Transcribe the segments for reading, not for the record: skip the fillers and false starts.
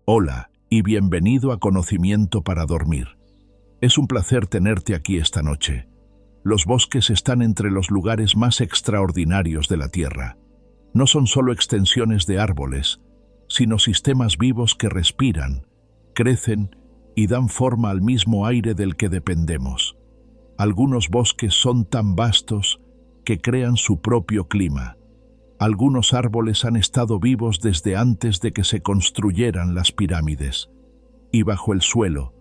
Hola y bienvenido a Conocimiento para Dormir. Es un placer tenerte aquí esta noche. Los bosques están entre los lugares más extraordinarios de la Tierra. No son solo extensiones de árboles, sino sistemas vivos que respiran, crecen y dan forma al mismo aire del que dependemos. Algunos bosques son tan vastos que crean su propio clima. Algunos árboles han estado vivos desde antes de que se construyeran las pirámides. Y bajo el suelo,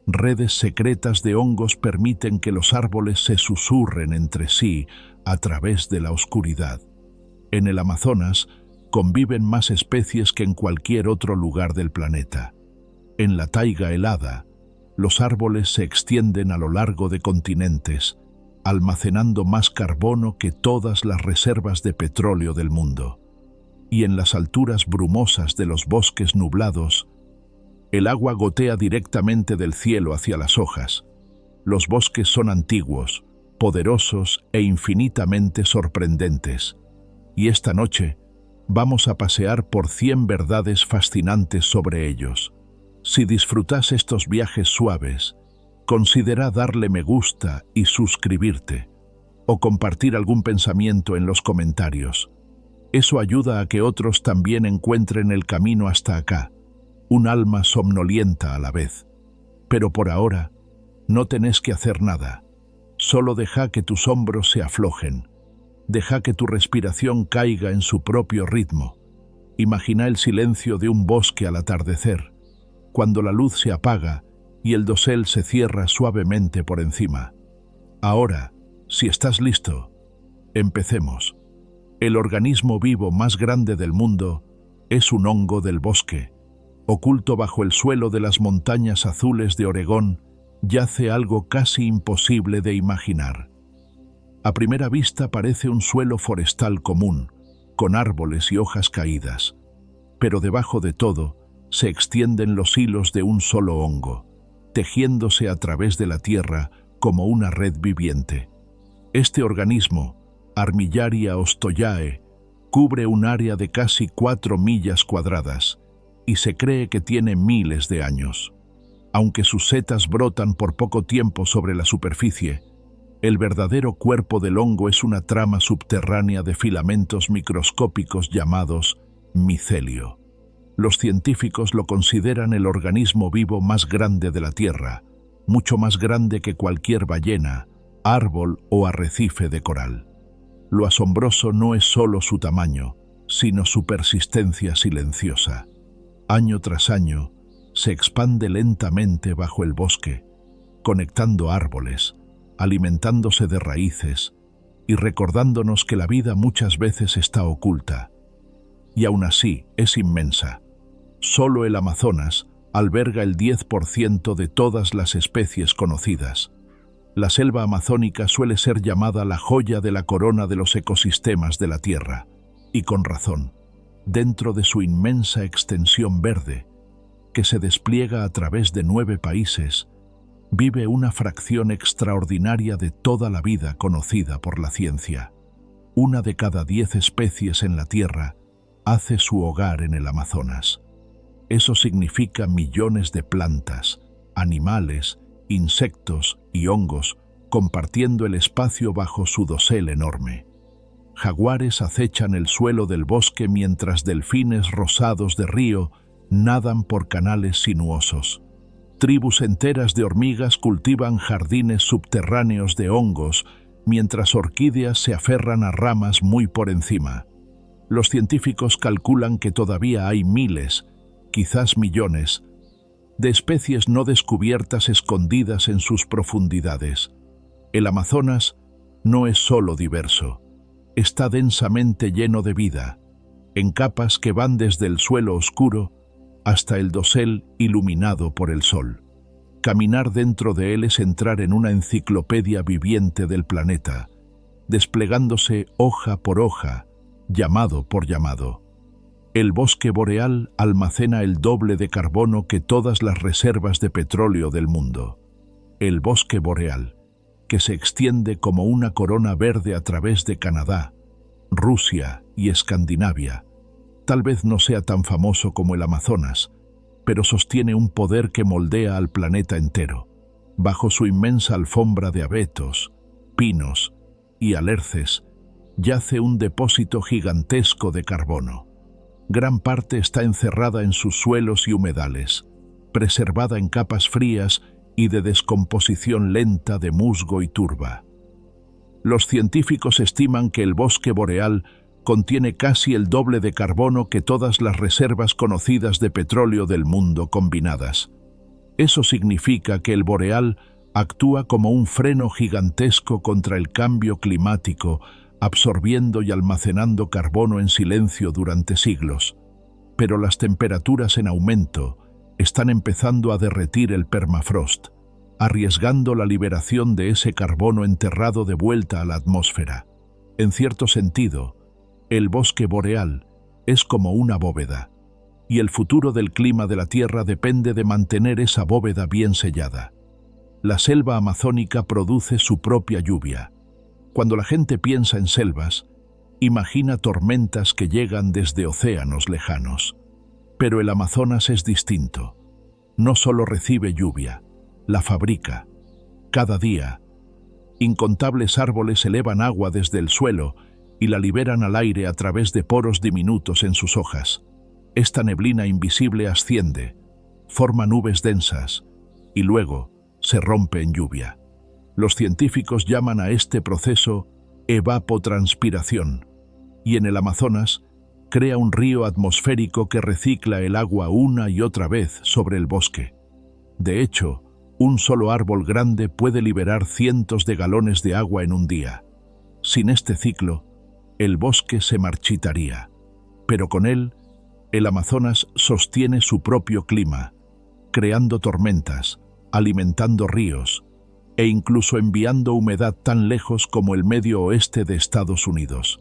redes secretas de hongos permiten que los árboles se susurren entre sí a través de la oscuridad. En el Amazonas conviven más especies que en cualquier otro lugar del planeta. En la taiga helada, los árboles se extienden a lo largo de continentes, almacenando más carbono que todas las reservas de petróleo del mundo. Y en las alturas brumosas de los bosques nublados, el agua gotea directamente del cielo hacia las hojas. Los bosques son antiguos, poderosos e infinitamente sorprendentes. Y esta noche vamos a pasear por 100 verdades fascinantes sobre ellos. Si disfrutas estos viajes suaves, considera darle me gusta y suscribirte, o compartir algún pensamiento en los comentarios. Eso ayuda a que otros también encuentren el camino hasta acá, un alma somnolienta a la vez. Pero por ahora, no tenés que hacer nada. Solo deja que tus hombros se aflojen. Deja que tu respiración caiga en su propio ritmo. Imagina el silencio de un bosque al atardecer, cuando la luz se apaga y el dosel se cierra suavemente por encima. Ahora, si estás listo, empecemos. El organismo vivo más grande del mundo es un hongo del bosque. Oculto bajo el suelo de las montañas azules de Oregón, yace algo casi imposible de imaginar. A primera vista parece un suelo forestal común, con árboles y hojas caídas, pero debajo de todo se extienden los hilos de un solo hongo, tejiéndose a través de la tierra como una red viviente. Este organismo, Armillaria ostoyae, cubre un área de casi 4 millas cuadradas y se cree que tiene miles de años. Aunque sus setas brotan por poco tiempo sobre la superficie, el verdadero cuerpo del hongo es una trama subterránea de filamentos microscópicos llamados micelio. Los científicos lo consideran el organismo vivo más grande de la Tierra, mucho más grande que cualquier ballena, árbol o arrecife de coral. Lo asombroso no es solo su tamaño, sino su persistencia silenciosa. Año tras año, se expande lentamente bajo el bosque, conectando árboles, alimentándose de raíces y recordándonos que la vida muchas veces está oculta. Y aún así es inmensa. Solo el Amazonas alberga el 10% de todas las especies conocidas. La selva amazónica suele ser llamada la joya de la corona de los ecosistemas de la Tierra, y con razón, dentro de su inmensa extensión verde, que se despliega a través de 9 países, vive una fracción extraordinaria de toda la vida conocida por la ciencia. 1 de cada 10 especies en la Tierra hace su hogar en el Amazonas. Eso significa millones de plantas, animales, insectos y hongos compartiendo el espacio bajo su dosel enorme. Jaguares acechan el suelo del bosque mientras delfines rosados de río nadan por canales sinuosos. Tribus enteras de hormigas cultivan jardines subterráneos de hongos mientras orquídeas se aferran a ramas muy por encima. Los científicos calculan que todavía hay miles, quizás millones, de especies no descubiertas escondidas en sus profundidades. El Amazonas no es solo diverso, está densamente lleno de vida, en capas que van desde el suelo oscuro hasta el dosel iluminado por el sol. Caminar dentro de él es entrar en una enciclopedia viviente del planeta, desplegándose hoja por hoja, llamado por llamado. El bosque boreal almacena el doble de carbono que todas las reservas de petróleo del mundo. El bosque boreal, que se extiende como una corona verde a través de Canadá, Rusia y Escandinavia, tal vez no sea tan famoso como el Amazonas, pero sostiene un poder que moldea al planeta entero. Bajo su inmensa alfombra de abetos, pinos y alerces, yace un depósito gigantesco de carbono. Gran parte está encerrada en sus suelos y humedales, preservada en capas frías y de descomposición lenta de musgo y turba. Los científicos estiman que el bosque boreal contiene casi el doble de carbono que todas las reservas conocidas de petróleo del mundo combinadas. Eso significa que el boreal actúa como un freno gigantesco contra el cambio climático, absorbiendo y almacenando carbono en silencio durante siglos. Pero las temperaturas en aumento están empezando a derretir el permafrost, arriesgando la liberación de ese carbono enterrado de vuelta a la atmósfera. En cierto sentido, el bosque boreal es como una bóveda, y el futuro del clima de la Tierra depende de mantener esa bóveda bien sellada. La selva amazónica produce su propia lluvia. Cuando la gente piensa en selvas, imagina tormentas que llegan desde océanos lejanos. Pero el Amazonas es distinto. No solo recibe lluvia, la fabrica. Cada día, incontables árboles elevan agua desde el suelo y la liberan al aire a través de poros diminutos en sus hojas. Esta neblina invisible asciende, forma nubes densas y luego se rompe en lluvia. Los científicos llaman a este proceso evapotranspiración, y en el Amazonas crea un río atmosférico que recicla el agua una y otra vez sobre el bosque. De hecho, un solo árbol grande puede liberar cientos de galones de agua en un día. Sin este ciclo, el bosque se marchitaría, pero con él, el Amazonas sostiene su propio clima, creando tormentas, alimentando ríos, e incluso enviando humedad tan lejos como el medio oeste de Estados Unidos.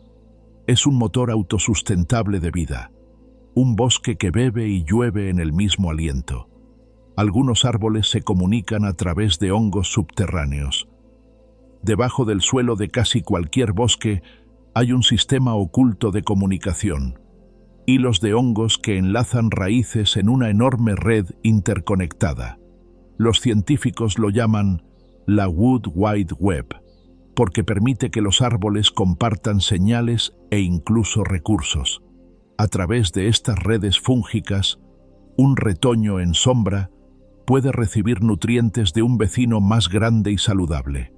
Es un motor autosustentable de vida, un bosque que bebe y llueve en el mismo aliento. Algunos árboles se comunican a través de hongos subterráneos. Debajo del suelo de casi cualquier bosque hay un sistema oculto de comunicación, hilos de hongos que enlazan raíces en una enorme red interconectada. Los científicos lo llaman la Wood Wide Web, porque permite que los árboles compartan señales e incluso recursos. A través de estas redes fúngicas, un retoño en sombra puede recibir nutrientes de un vecino más grande y saludable.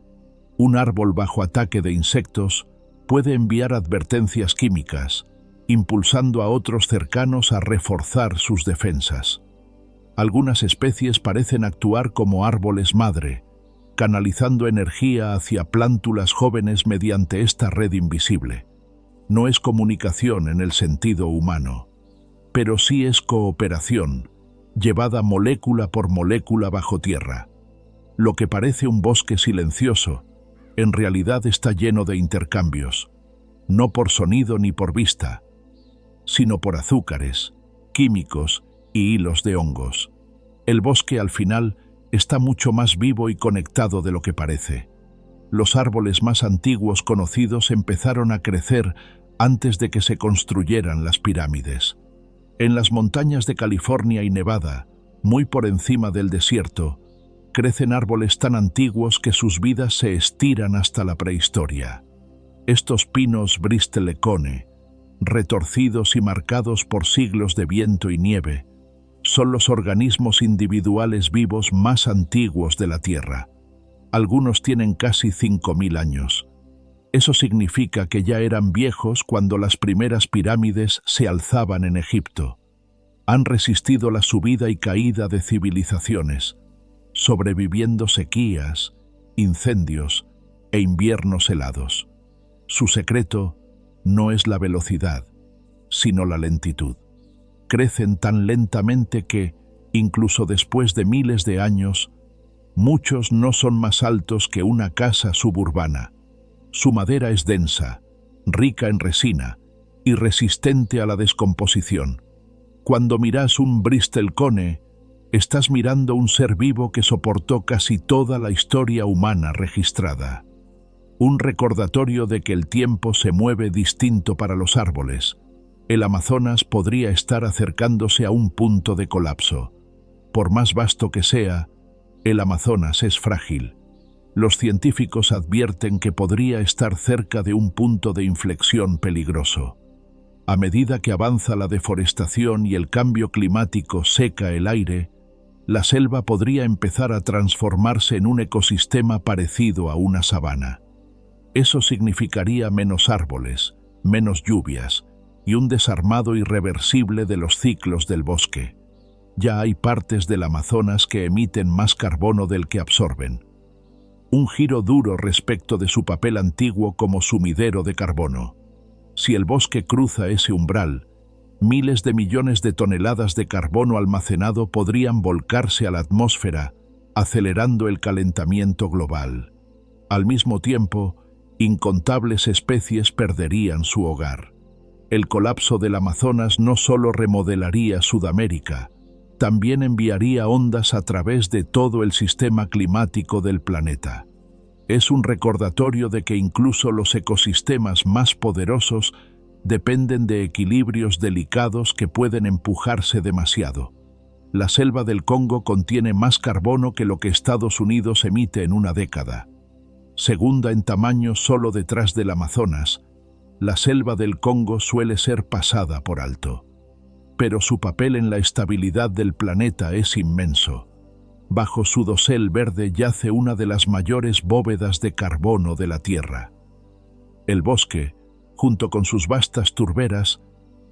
Un árbol bajo ataque de insectos puede enviar advertencias químicas, impulsando a otros cercanos a reforzar sus defensas. Algunas especies parecen actuar como árboles madre, canalizando energía hacia plántulas jóvenes mediante esta red invisible. No es comunicación en el sentido humano, pero sí es cooperación, llevada molécula por molécula bajo tierra. Lo que parece un bosque silencioso, en realidad está lleno de intercambios, no por sonido ni por vista, sino por azúcares, químicos y hilos de hongos. El bosque al final está mucho más vivo y conectado de lo que parece. Los árboles más antiguos conocidos empezaron a crecer antes de que se construyeran las pirámides. En las montañas de California y Nevada, muy por encima del desierto, crecen árboles tan antiguos que sus vidas se estiran hasta la prehistoria. Estos pinos bristelecone, retorcidos y marcados por siglos de viento y nieve, son los organismos individuales vivos más antiguos de la Tierra. Algunos tienen casi 5000 años. Eso significa que ya eran viejos cuando las primeras pirámides se alzaban en Egipto. Han resistido la subida y caída de civilizaciones, sobreviviendo sequías, incendios e inviernos helados. Su secreto no es la velocidad, sino la lentitud. Crecen tan lentamente que, incluso después de miles de años, muchos no son más altos que una casa suburbana. Su madera es densa, rica en resina y resistente a la descomposición. Cuando miras un bristelecone, estás mirando un ser vivo que soportó casi toda la historia humana registrada. Un recordatorio de que el tiempo se mueve distinto para los árboles. El Amazonas podría estar acercándose a un punto de colapso. Por más vasto que sea, el Amazonas es frágil. Los científicos advierten que podría estar cerca de un punto de inflexión peligroso. A medida que avanza la deforestación y el cambio climático seca el aire, la selva podría empezar a transformarse en un ecosistema parecido a una sabana. Eso significaría menos árboles, menos lluvias y un desarmado irreversible de los ciclos del bosque. Ya hay partes del Amazonas que emiten más carbono del que absorben. Un giro duro respecto de su papel antiguo como sumidero de carbono. Si el bosque cruza ese umbral, miles de millones de toneladas de carbono almacenado podrían volcarse a la atmósfera, acelerando el calentamiento global. Al mismo tiempo, incontables especies perderían su hogar. El colapso del Amazonas no solo remodelaría Sudamérica, también enviaría ondas a través de todo el sistema climático del planeta. Es un recordatorio de que incluso los ecosistemas más poderosos dependen de equilibrios delicados que pueden empujarse demasiado. La selva del Congo contiene más carbono que lo que Estados Unidos emite en una década. Segunda en tamaño solo detrás del Amazonas, la selva del Congo suele ser pasada por alto. Pero su papel en la estabilidad del planeta es inmenso. Bajo su dosel verde yace una de las mayores bóvedas de carbono de la Tierra. El bosque, junto con sus vastas turberas,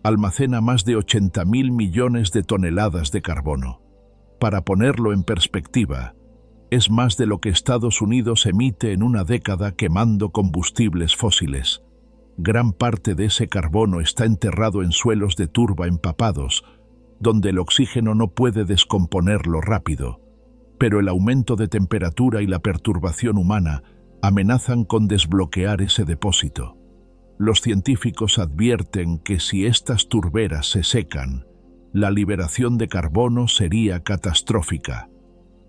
almacena más de 80.000 millones de toneladas de carbono. Para ponerlo en perspectiva, es más de lo que Estados Unidos emite en una década quemando combustibles fósiles. Gran parte de ese carbono está enterrado en suelos de turba empapados, donde el oxígeno no puede descomponerlo rápido. Pero el aumento de temperatura y la perturbación humana amenazan con desbloquear ese depósito. Los científicos advierten que si estas turberas se secan, la liberación de carbono sería catastrófica.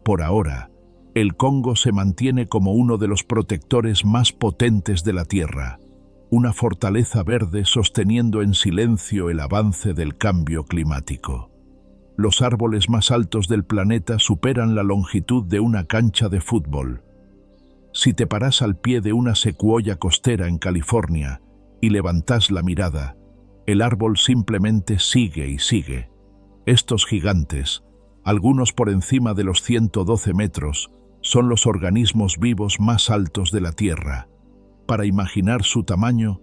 Por ahora, el Congo se mantiene como uno de los protectores más potentes de la Tierra, una fortaleza verde sosteniendo en silencio el avance del cambio climático. Los árboles más altos del planeta superan la longitud de una cancha de fútbol. Si te paras al pie de una secuoya costera en California y levantas la mirada, el árbol simplemente sigue y sigue. Estos gigantes, algunos por encima de los 112 metros, son los organismos vivos más altos de la Tierra. Para imaginar su tamaño,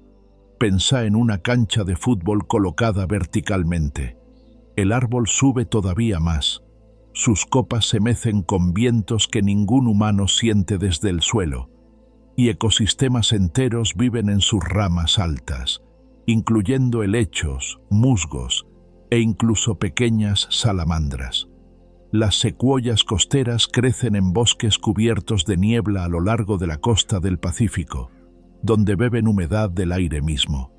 pensá en una cancha de fútbol colocada verticalmente. El árbol sube todavía más. Sus copas se mecen con vientos que ningún humano siente desde el suelo, y ecosistemas enteros viven en sus ramas altas, incluyendo helechos, musgos e incluso pequeñas salamandras. Las secuoyas costeras crecen en bosques cubiertos de niebla a lo largo de la costa del Pacífico, donde beben humedad del aire mismo.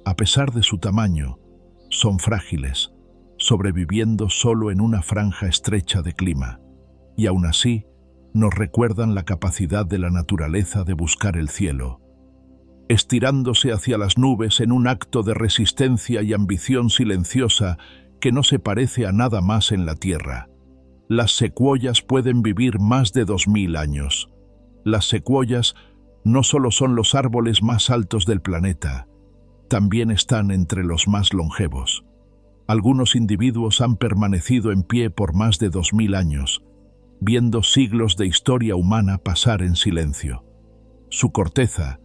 A pesar de su tamaño, son frágiles, sobreviviendo solo en una franja estrecha de clima, y aún así nos recuerdan la capacidad de la naturaleza de buscar el cielo, estirándose hacia las nubes en un acto de resistencia y ambición silenciosa que no se parece a nada más en la Tierra. Las secuoyas pueden vivir más de 2000 años. Las secuoyas no solo son los árboles más altos del planeta, también están entre los más longevos. Algunos individuos han permanecido en pie por más de 2000 años, viendo siglos de historia humana pasar en silencio. Su corteza,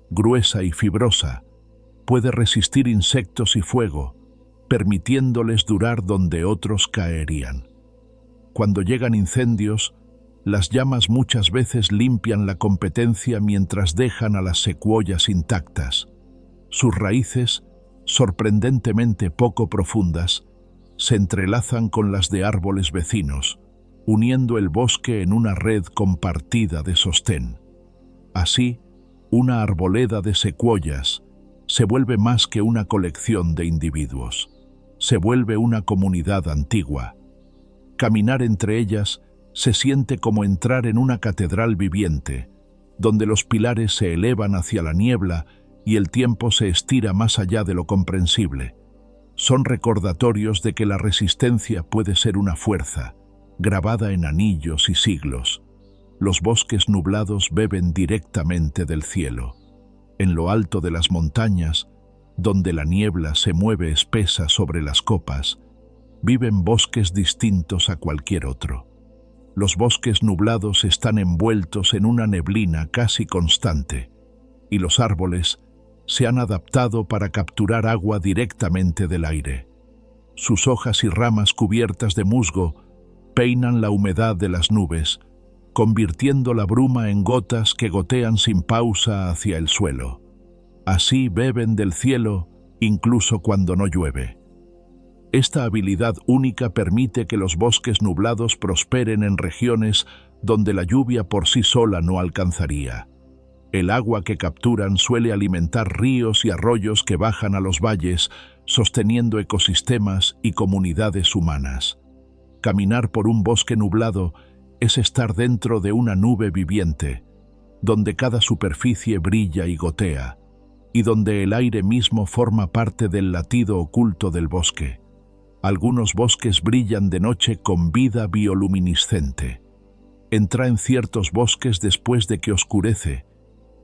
gruesa y fibrosa, puede resistir insectos y fuego, permitiéndoles durar donde otros caerían. Cuando llegan incendios, las llamas muchas veces limpian la competencia mientras dejan a las secuoyas intactas. Sus raíces, sorprendentemente poco profundas, se entrelazan con las de árboles vecinos, uniendo el bosque en una red compartida de sostén. Así, una arboleda de secuoyas se vuelve más que una colección de individuos. Se vuelve una comunidad antigua. Caminar entre ellas se siente como entrar en una catedral viviente, donde los pilares se elevan hacia la niebla y el tiempo se estira más allá de lo comprensible. Son recordatorios de que la resistencia puede ser una fuerza, grabada en anillos y siglos. Los bosques nublados beben directamente del cielo. En lo alto de las montañas, donde la niebla se mueve espesa sobre las copas, viven bosques distintos a cualquier otro. Los bosques nublados están envueltos en una neblina casi constante, y los árboles se han adaptado para capturar agua directamente del aire. Sus hojas y ramas cubiertas de musgo peinan la humedad de las nubes, convirtiendo la bruma en gotas que gotean sin pausa hacia el suelo. Así beben del cielo incluso cuando no llueve. Esta habilidad única permite que los bosques nublados prosperen en regiones donde la lluvia por sí sola no alcanzaría. El agua que capturan suele alimentar ríos y arroyos que bajan a los valles, sosteniendo ecosistemas y comunidades humanas. Caminar por un bosque nublado es estar dentro de una nube viviente, donde cada superficie brilla y gotea, y donde el aire mismo forma parte del latido oculto del bosque. Algunos bosques brillan de noche con vida bioluminiscente. Entra en ciertos bosques después de que oscurece,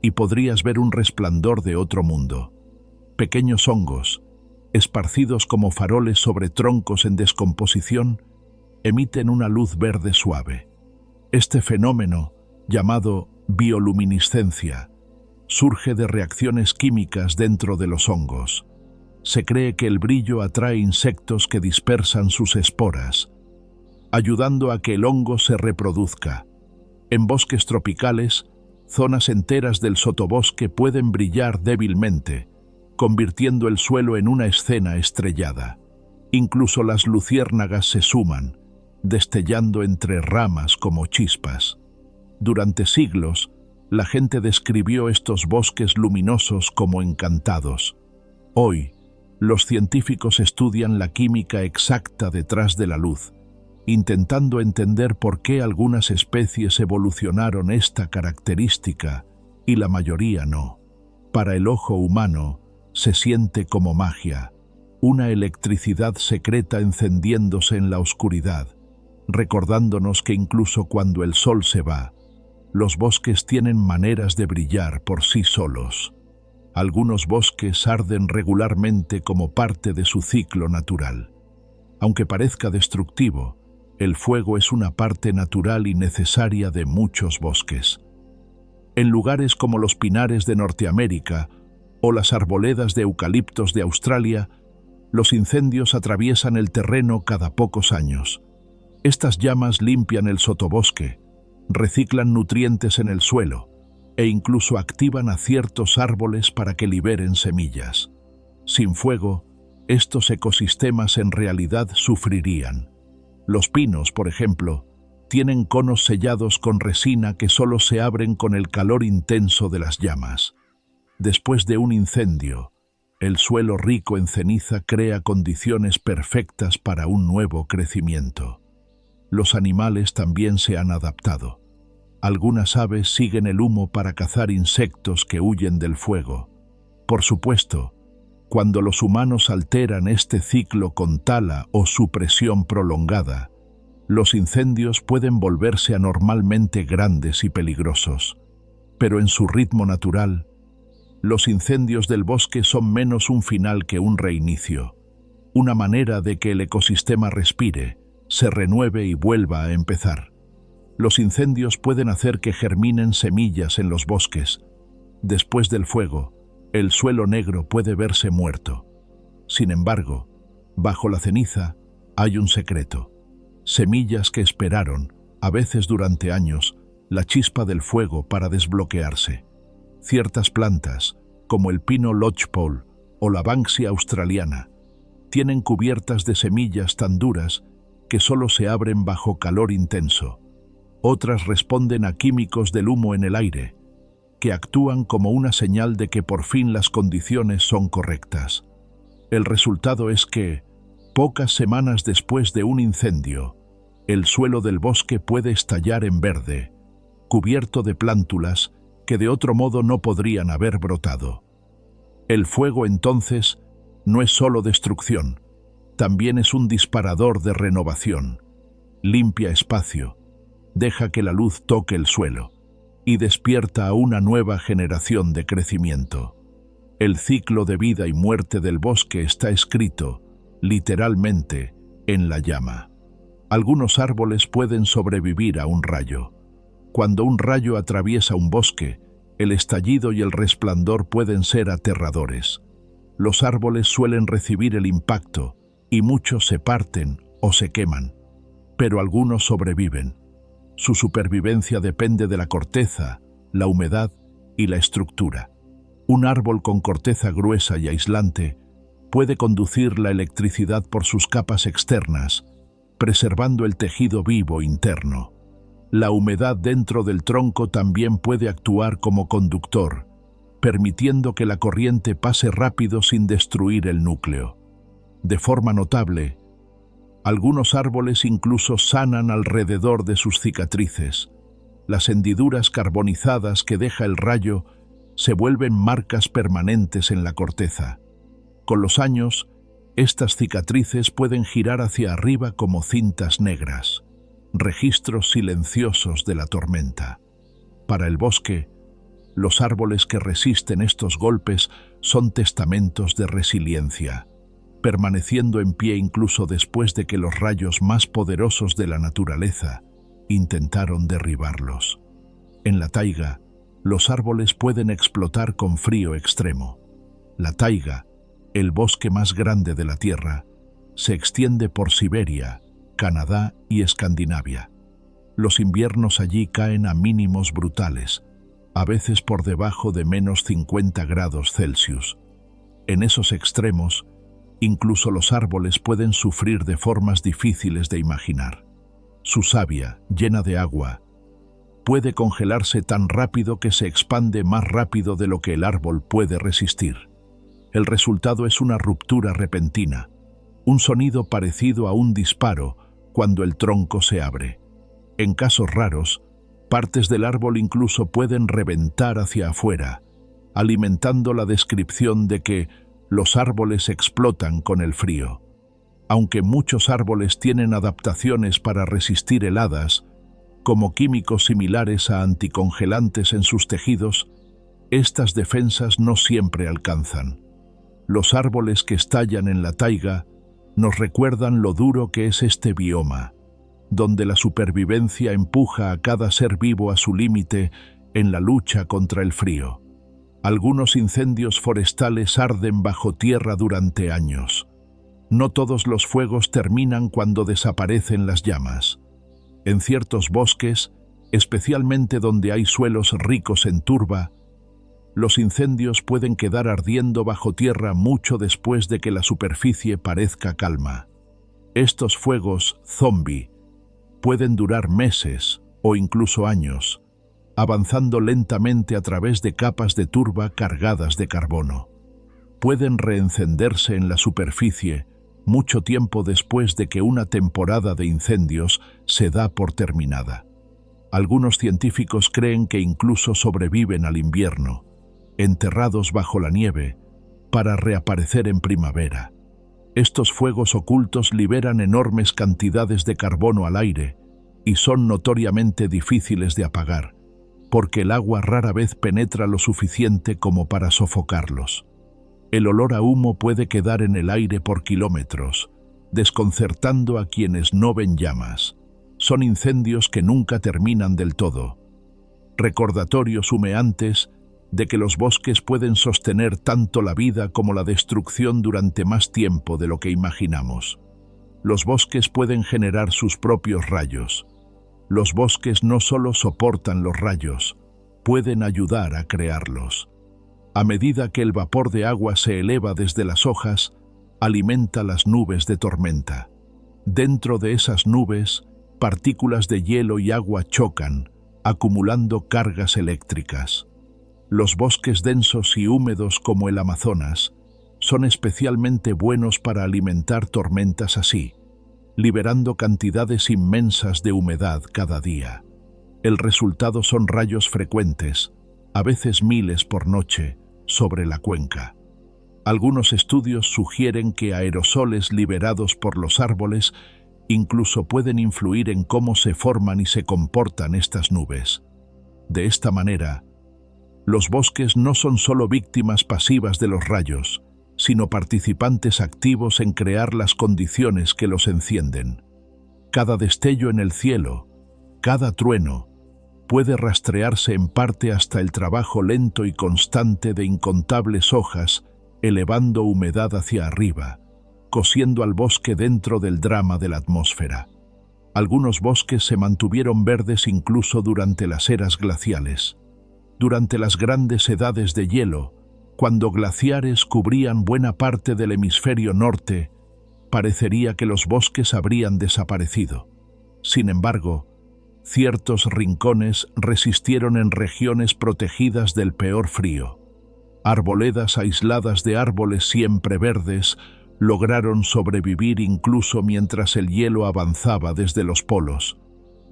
y podrías ver un resplandor de otro mundo. Pequeños hongos, esparcidos como faroles sobre troncos en descomposición, emiten una luz verde suave. Este fenómeno, llamado bioluminiscencia, surge de reacciones químicas dentro de los hongos. Se cree que el brillo atrae insectos que dispersan sus esporas, ayudando a que el hongo se reproduzca. En bosques tropicales, zonas enteras del sotobosque pueden brillar débilmente, convirtiendo el suelo en una escena estrellada. Incluso las luciérnagas se suman, destellando entre ramas como chispas. Durante siglos, la gente describió estos bosques luminosos como encantados. Hoy, los científicos estudian la química exacta detrás de la luz, intentando entender por qué algunas especies evolucionaron esta característica y la mayoría no. Para el ojo humano, se siente como magia, una electricidad secreta encendiéndose en la oscuridad, recordándonos que incluso cuando el sol se va, los bosques tienen maneras de brillar por sí solos. Algunos bosques arden regularmente como parte de su ciclo natural. Aunque parezca destructivo, el fuego es una parte natural y necesaria de muchos bosques. En lugares como los pinares de Norteamérica o las arboledas de eucaliptos de Australia, los incendios atraviesan el terreno cada pocos años. Estas llamas limpian el sotobosque, reciclan nutrientes en el suelo e incluso activan a ciertos árboles para que liberen semillas. Sin fuego, estos ecosistemas en realidad sufrirían. Los pinos, por ejemplo, tienen conos sellados con resina que solo se abren con el calor intenso de las llamas. Después de un incendio, el suelo rico en ceniza crea condiciones perfectas para un nuevo crecimiento. Los animales también se han adaptado. Algunas aves siguen el humo para cazar insectos que huyen del fuego. Por supuesto, cuando los humanos alteran este ciclo con tala o supresión prolongada, los incendios pueden volverse anormalmente grandes y peligrosos. Pero en su ritmo natural, los incendios del bosque son menos un final que un reinicio, una manera de que el ecosistema respire, se renueve y vuelva a empezar. Los incendios pueden hacer que germinen semillas en los bosques. Después del fuego, el suelo negro puede verse muerto. Sin embargo, bajo la ceniza hay un secreto. Semillas que esperaron, a veces durante años, la chispa del fuego para desbloquearse. Ciertas plantas, como el pino lodgepole o la banksia australiana, tienen cubiertas de semillas tan duras que solo se abren bajo calor intenso. Otras responden a químicos del humo en el aire, que actúan como una señal de que por fin las condiciones son correctas. El resultado es que, pocas semanas después de un incendio, el suelo del bosque puede estallar en verde, cubierto de plántulas que de otro modo no podrían haber brotado. El fuego entonces no es solo destrucción, también es un disparador de renovación. limpia espacio, deja que la luz toque el suelo y despierta a una nueva generación de crecimiento. El ciclo de vida y muerte del bosque está escrito, literalmente, en la llama. Algunos árboles pueden sobrevivir a un rayo. Cuando un rayo atraviesa un bosque, el estallido y el resplandor pueden ser aterradores. Los árboles suelen recibir el impacto y muchos se parten o se queman, pero algunos sobreviven. Su supervivencia depende de la corteza, la humedad y la estructura. Un árbol con corteza gruesa y aislante puede conducir la electricidad por sus capas externas, preservando el tejido vivo interno. La humedad dentro del tronco también puede actuar como conductor, permitiendo que la corriente pase rápido sin destruir el núcleo. De forma notable, algunos árboles incluso sanan alrededor de sus cicatrices. Las hendiduras carbonizadas que deja el rayo se vuelven marcas permanentes en la corteza. Con los años, estas cicatrices pueden girar hacia arriba como cintas negras, registros silenciosos de la tormenta. Para el bosque, los árboles que resisten estos golpes son testamentos de resiliencia, permaneciendo en pie incluso después de que los rayos más poderosos de la naturaleza intentaron derribarlos. En la taiga, los árboles pueden explotar con frío extremo. La taiga, el bosque más grande de la Tierra, se extiende por Siberia, Canadá y Escandinavia. Los inviernos allí caen a mínimos brutales, a veces por debajo de -50 grados Celsius. En esos extremos, incluso los árboles pueden sufrir de formas difíciles de imaginar. Su savia, llena de agua, puede congelarse tan rápido que se expande más rápido de lo que el árbol puede resistir. El resultado es una ruptura repentina, un sonido parecido a un disparo cuando el tronco se abre. En casos raros, partes del árbol incluso pueden reventar hacia afuera, alimentando la descripción de que los árboles explotan con el frío. Aunque muchos árboles tienen adaptaciones para resistir heladas, como químicos similares a anticongelantes en sus tejidos, estas defensas no siempre alcanzan. Los árboles que estallan en la taiga nos recuerdan lo duro que es este bioma, donde la supervivencia empuja a cada ser vivo a su límite en la lucha contra el frío. Algunos incendios forestales arden bajo tierra durante años. No todos los fuegos terminan cuando desaparecen las llamas. En ciertos bosques, especialmente donde hay suelos ricos en turba, los incendios pueden quedar ardiendo bajo tierra mucho después de que la superficie parezca calma. Estos fuegos zombie pueden durar meses o incluso años, avanzando lentamente a través de capas de turba cargadas de carbono. Pueden reencenderse en la superficie mucho tiempo después de que una temporada de incendios se da por terminada. Algunos científicos creen que incluso sobreviven al invierno, enterrados bajo la nieve, para reaparecer en primavera. Estos fuegos ocultos liberan enormes cantidades de carbono al aire y son notoriamente difíciles de apagar, porque el agua rara vez penetra lo suficiente como para sofocarlos. El olor a humo puede quedar en el aire por kilómetros, desconcertando a quienes no ven llamas. Son incendios que nunca terminan del todo. Recordatorios humeantes de que los bosques pueden sostener tanto la vida como la destrucción durante más tiempo de lo que imaginamos. Los bosques pueden generar sus propios rayos. Los bosques no solo soportan los rayos, pueden ayudar a crearlos. A medida que el vapor de agua se eleva desde las hojas, alimenta las nubes de tormenta. Dentro de esas nubes, partículas de hielo y agua chocan, acumulando cargas eléctricas. Los bosques densos y húmedos como el Amazonas son especialmente buenos para alimentar tormentas así, liberando cantidades inmensas de humedad cada día. El resultado son rayos frecuentes, a veces miles por noche, sobre la cuenca. Algunos estudios sugieren que aerosoles liberados por los árboles incluso pueden influir en cómo se forman y se comportan estas nubes. De esta manera, los bosques no son solo víctimas pasivas de los rayos, sino participantes activos en crear las condiciones que los encienden. Cada destello en el cielo, cada trueno, puede rastrearse en parte hasta el trabajo lento y constante de incontables hojas, elevando humedad hacia arriba, cosiendo al bosque dentro del drama de la atmósfera. Algunos bosques se mantuvieron verdes incluso durante las eras glaciales. Durante las grandes edades de hielo, cuando glaciares cubrían buena parte del hemisferio norte, parecería que los bosques habrían desaparecido. Sin embargo, ciertos rincones resistieron en regiones protegidas del peor frío. Arboledas aisladas de árboles siempre verdes lograron sobrevivir incluso mientras el hielo avanzaba desde los polos.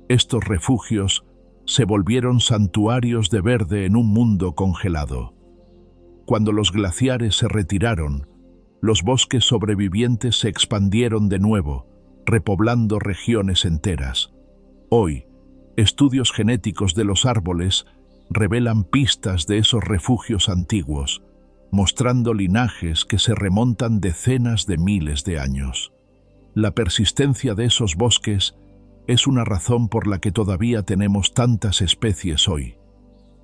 Estos refugios se volvieron santuarios de verde en un mundo congelado. Cuando los glaciares se retiraron, los bosques sobrevivientes se expandieron de nuevo, repoblando regiones enteras. Hoy, estudios genéticos de los árboles revelan pistas de esos refugios antiguos, mostrando linajes que se remontan decenas de miles de años. La persistencia de esos bosques es una razón por la que todavía tenemos tantas especies hoy.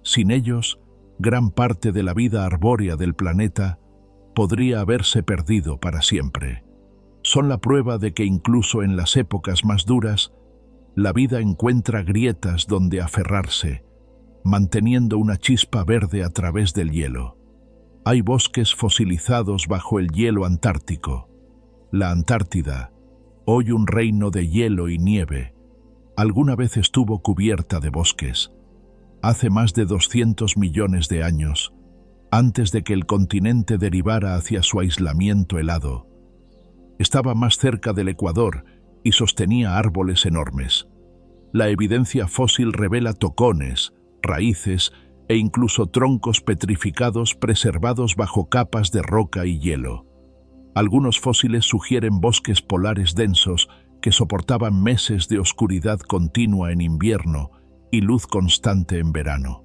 Sin ellos, gran parte de la vida arbórea del planeta podría haberse perdido para siempre. Son la prueba de que incluso en las épocas más duras, la vida encuentra grietas donde aferrarse, manteniendo una chispa verde a través del hielo. Hay bosques fosilizados bajo el hielo antártico. La Antártida, hoy un reino de hielo y nieve, alguna vez estuvo cubierta de bosques. Hace más de 200 millones de años, antes de que el continente derivara hacia su aislamiento helado, estaba más cerca del Ecuador y sostenía árboles enormes. La evidencia fósil revela tocones, raíces e incluso troncos petrificados preservados bajo capas de roca y hielo. Algunos fósiles sugieren bosques polares densos que soportaban meses de oscuridad continua en invierno y luz constante en verano.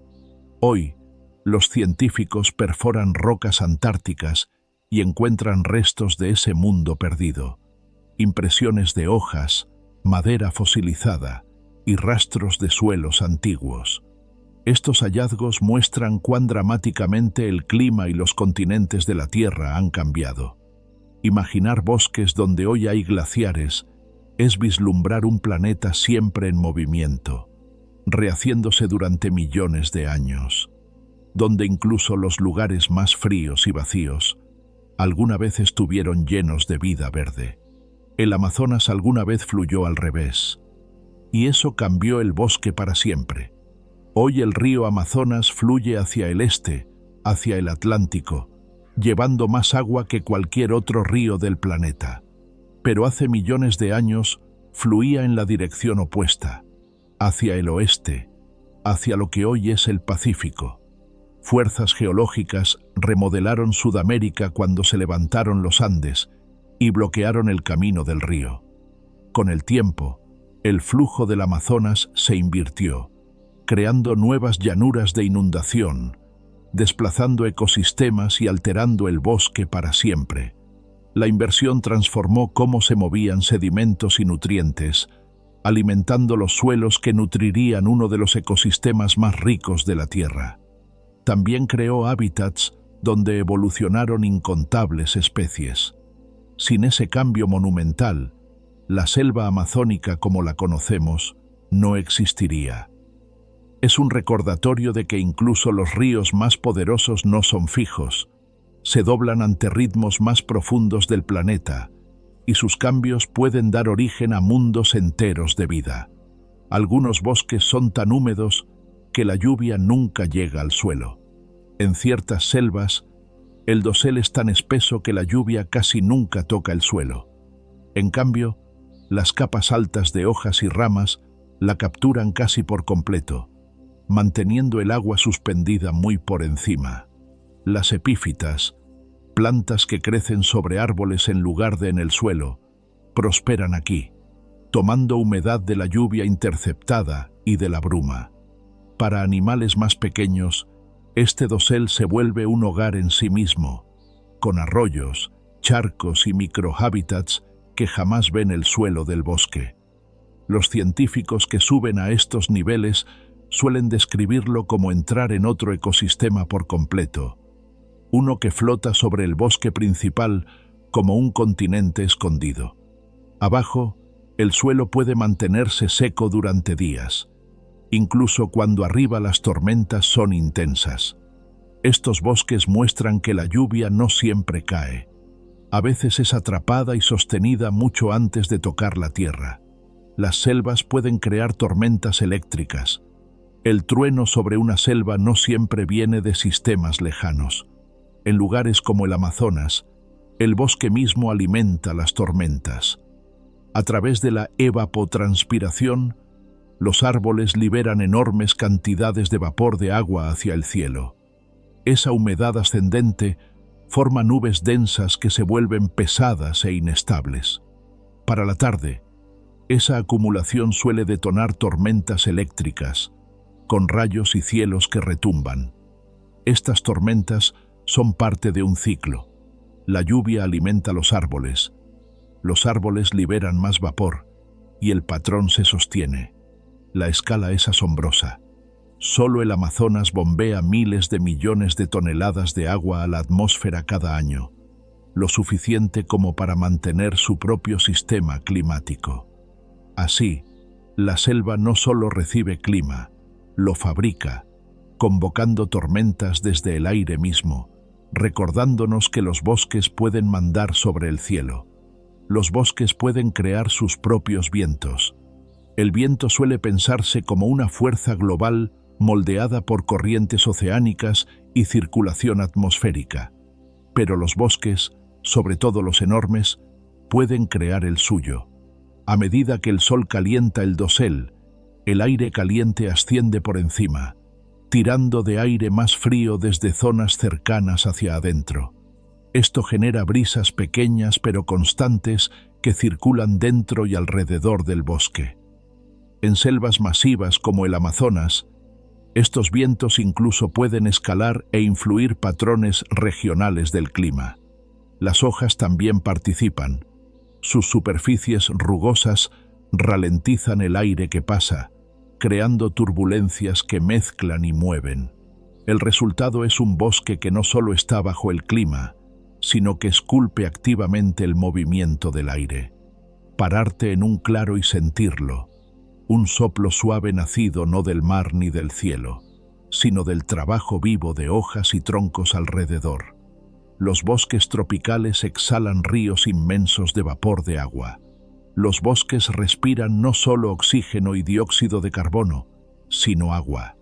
Hoy, los científicos perforan rocas antárticas y encuentran restos de ese mundo perdido, impresiones de hojas, madera fosilizada y rastros de suelos antiguos. Estos hallazgos muestran cuán dramáticamente el clima y los continentes de la Tierra han cambiado. Imaginar bosques donde hoy hay glaciares es vislumbrar un planeta siempre en movimiento, rehaciéndose durante millones de años, donde incluso los lugares más fríos y vacíos alguna vez estuvieron llenos de vida verde. El Amazonas alguna vez fluyó al revés, y eso cambió el bosque para siempre. Hoy el río Amazonas fluye hacia el este, hacia el Atlántico, llevando más agua que cualquier otro río del planeta. Pero hace millones de años fluía en la dirección opuesta, hacia el oeste, hacia lo que hoy es el Pacífico. Fuerzas geológicas remodelaron Sudamérica cuando se levantaron los Andes y bloquearon el camino del río. Con el tiempo, el flujo del Amazonas se invirtió, creando nuevas llanuras de inundación, desplazando ecosistemas y alterando el bosque para siempre. La inversión transformó cómo se movían sedimentos y nutrientes, alimentando los suelos que nutrirían uno de los ecosistemas más ricos de la Tierra. También creó hábitats donde evolucionaron incontables especies. Sin ese cambio monumental, la selva amazónica como la conocemos no existiría. Es un recordatorio de que incluso los ríos más poderosos no son fijos, se doblan ante ritmos más profundos del planeta, y sus cambios pueden dar origen a mundos enteros de vida. Algunos bosques son tan húmedos que la lluvia nunca llega al suelo. En ciertas selvas, el dosel es tan espeso que la lluvia casi nunca toca el suelo. En cambio, las capas altas de hojas y ramas la capturan casi por completo, manteniendo el agua suspendida muy por encima. Las epífitas, plantas que crecen sobre árboles en lugar de en el suelo, prosperan aquí. tomando humedad de la lluvia interceptada y de la bruma. Para animales más pequeños, este dosel se vuelve un hogar en sí mismo, con arroyos, charcos y microhábitats que jamás ven el suelo del bosque. Los científicos que suben a estos niveles suelen describirlo como entrar en otro ecosistema por completo, uno que flota sobre el bosque principal como un continente escondido. Abajo, el suelo puede mantenerse seco durante días, incluso cuando arriba las tormentas son intensas. Estos bosques muestran que la lluvia no siempre cae. A veces es atrapada y sostenida mucho antes de tocar la tierra. Las selvas pueden crear tormentas eléctricas. El trueno sobre una selva no siempre viene de sistemas lejanos. En lugares como el Amazonas, el bosque mismo alimenta las tormentas. A través de la evapotranspiración, los árboles liberan enormes cantidades de vapor de agua hacia el cielo. Esa humedad ascendente forma nubes densas que se vuelven pesadas e inestables. Para la tarde, esa acumulación suele detonar tormentas eléctricas, con rayos y cielos que retumban. Estas tormentas son parte de un ciclo. La lluvia alimenta los árboles liberan más vapor, y el patrón se sostiene. La escala es asombrosa. Solo el Amazonas bombea miles de millones de toneladas de agua a la atmósfera cada año, lo suficiente como para mantener su propio sistema climático. Así, la selva no solo recibe clima, lo fabrica, convocando tormentas desde el aire mismo, recordándonos que los bosques pueden mandar sobre el cielo. Los bosques pueden crear sus propios vientos. El viento suele pensarse como una fuerza global moldeada por corrientes oceánicas y circulación atmosférica. Pero los bosques, sobre todo los enormes, pueden crear el suyo. A medida que el sol calienta el dosel, el aire caliente asciende por encima, tirando de aire más frío desde zonas cercanas hacia adentro. Esto genera brisas pequeñas pero constantes que circulan dentro y alrededor del bosque. En selvas masivas como el Amazonas, estos vientos incluso pueden escalar e influir patrones regionales del clima. Las hojas también participan. Sus superficies rugosas ralentizan el aire que pasa, creando turbulencias que mezclan y mueven. El resultado es un bosque que no solo está bajo el clima, sino que esculpe activamente el movimiento del aire. Pararte en un claro y sentirlo, un soplo suave nacido no del mar ni del cielo, sino del trabajo vivo de hojas y troncos alrededor. Los bosques tropicales exhalan ríos inmensos de vapor de agua. Los bosques respiran no solo oxígeno y dióxido de carbono, sino agua.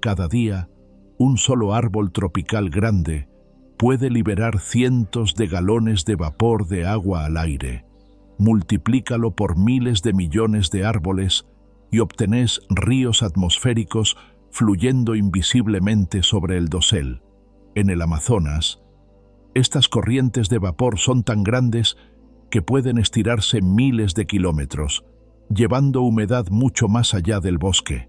Cada día, un solo árbol tropical grande puede liberar cientos de galones de vapor de agua al aire. Multiplícalo por miles de millones de árboles y obtenés ríos atmosféricos fluyendo invisiblemente sobre el dosel. En el Amazonas, estas corrientes de vapor son tan grandes que pueden estirarse miles de kilómetros, llevando humedad mucho más allá del bosque.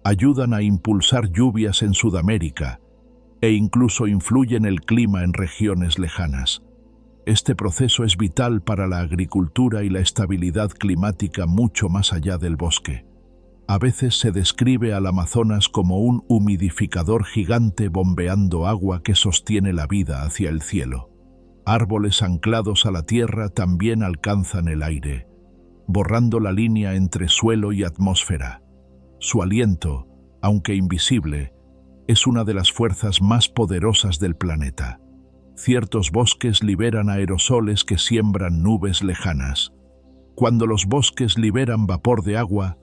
Ayudan a impulsar lluvias en Sudamérica e incluso influyen el clima en regiones lejanas. Este proceso es vital para la agricultura y la estabilidad climática mucho más allá del bosque. A veces se describe al Amazonas como un humidificador gigante bombeando agua que sostiene la vida hacia el cielo. Árboles anclados a la tierra también alcanzan el aire, borrando la línea entre suelo y atmósfera. Su aliento, aunque invisible, es una de las fuerzas más poderosas del planeta. Ciertos bosques liberan aerosoles que siembran nubes lejanas. Cuando los bosques liberan vapor de agua,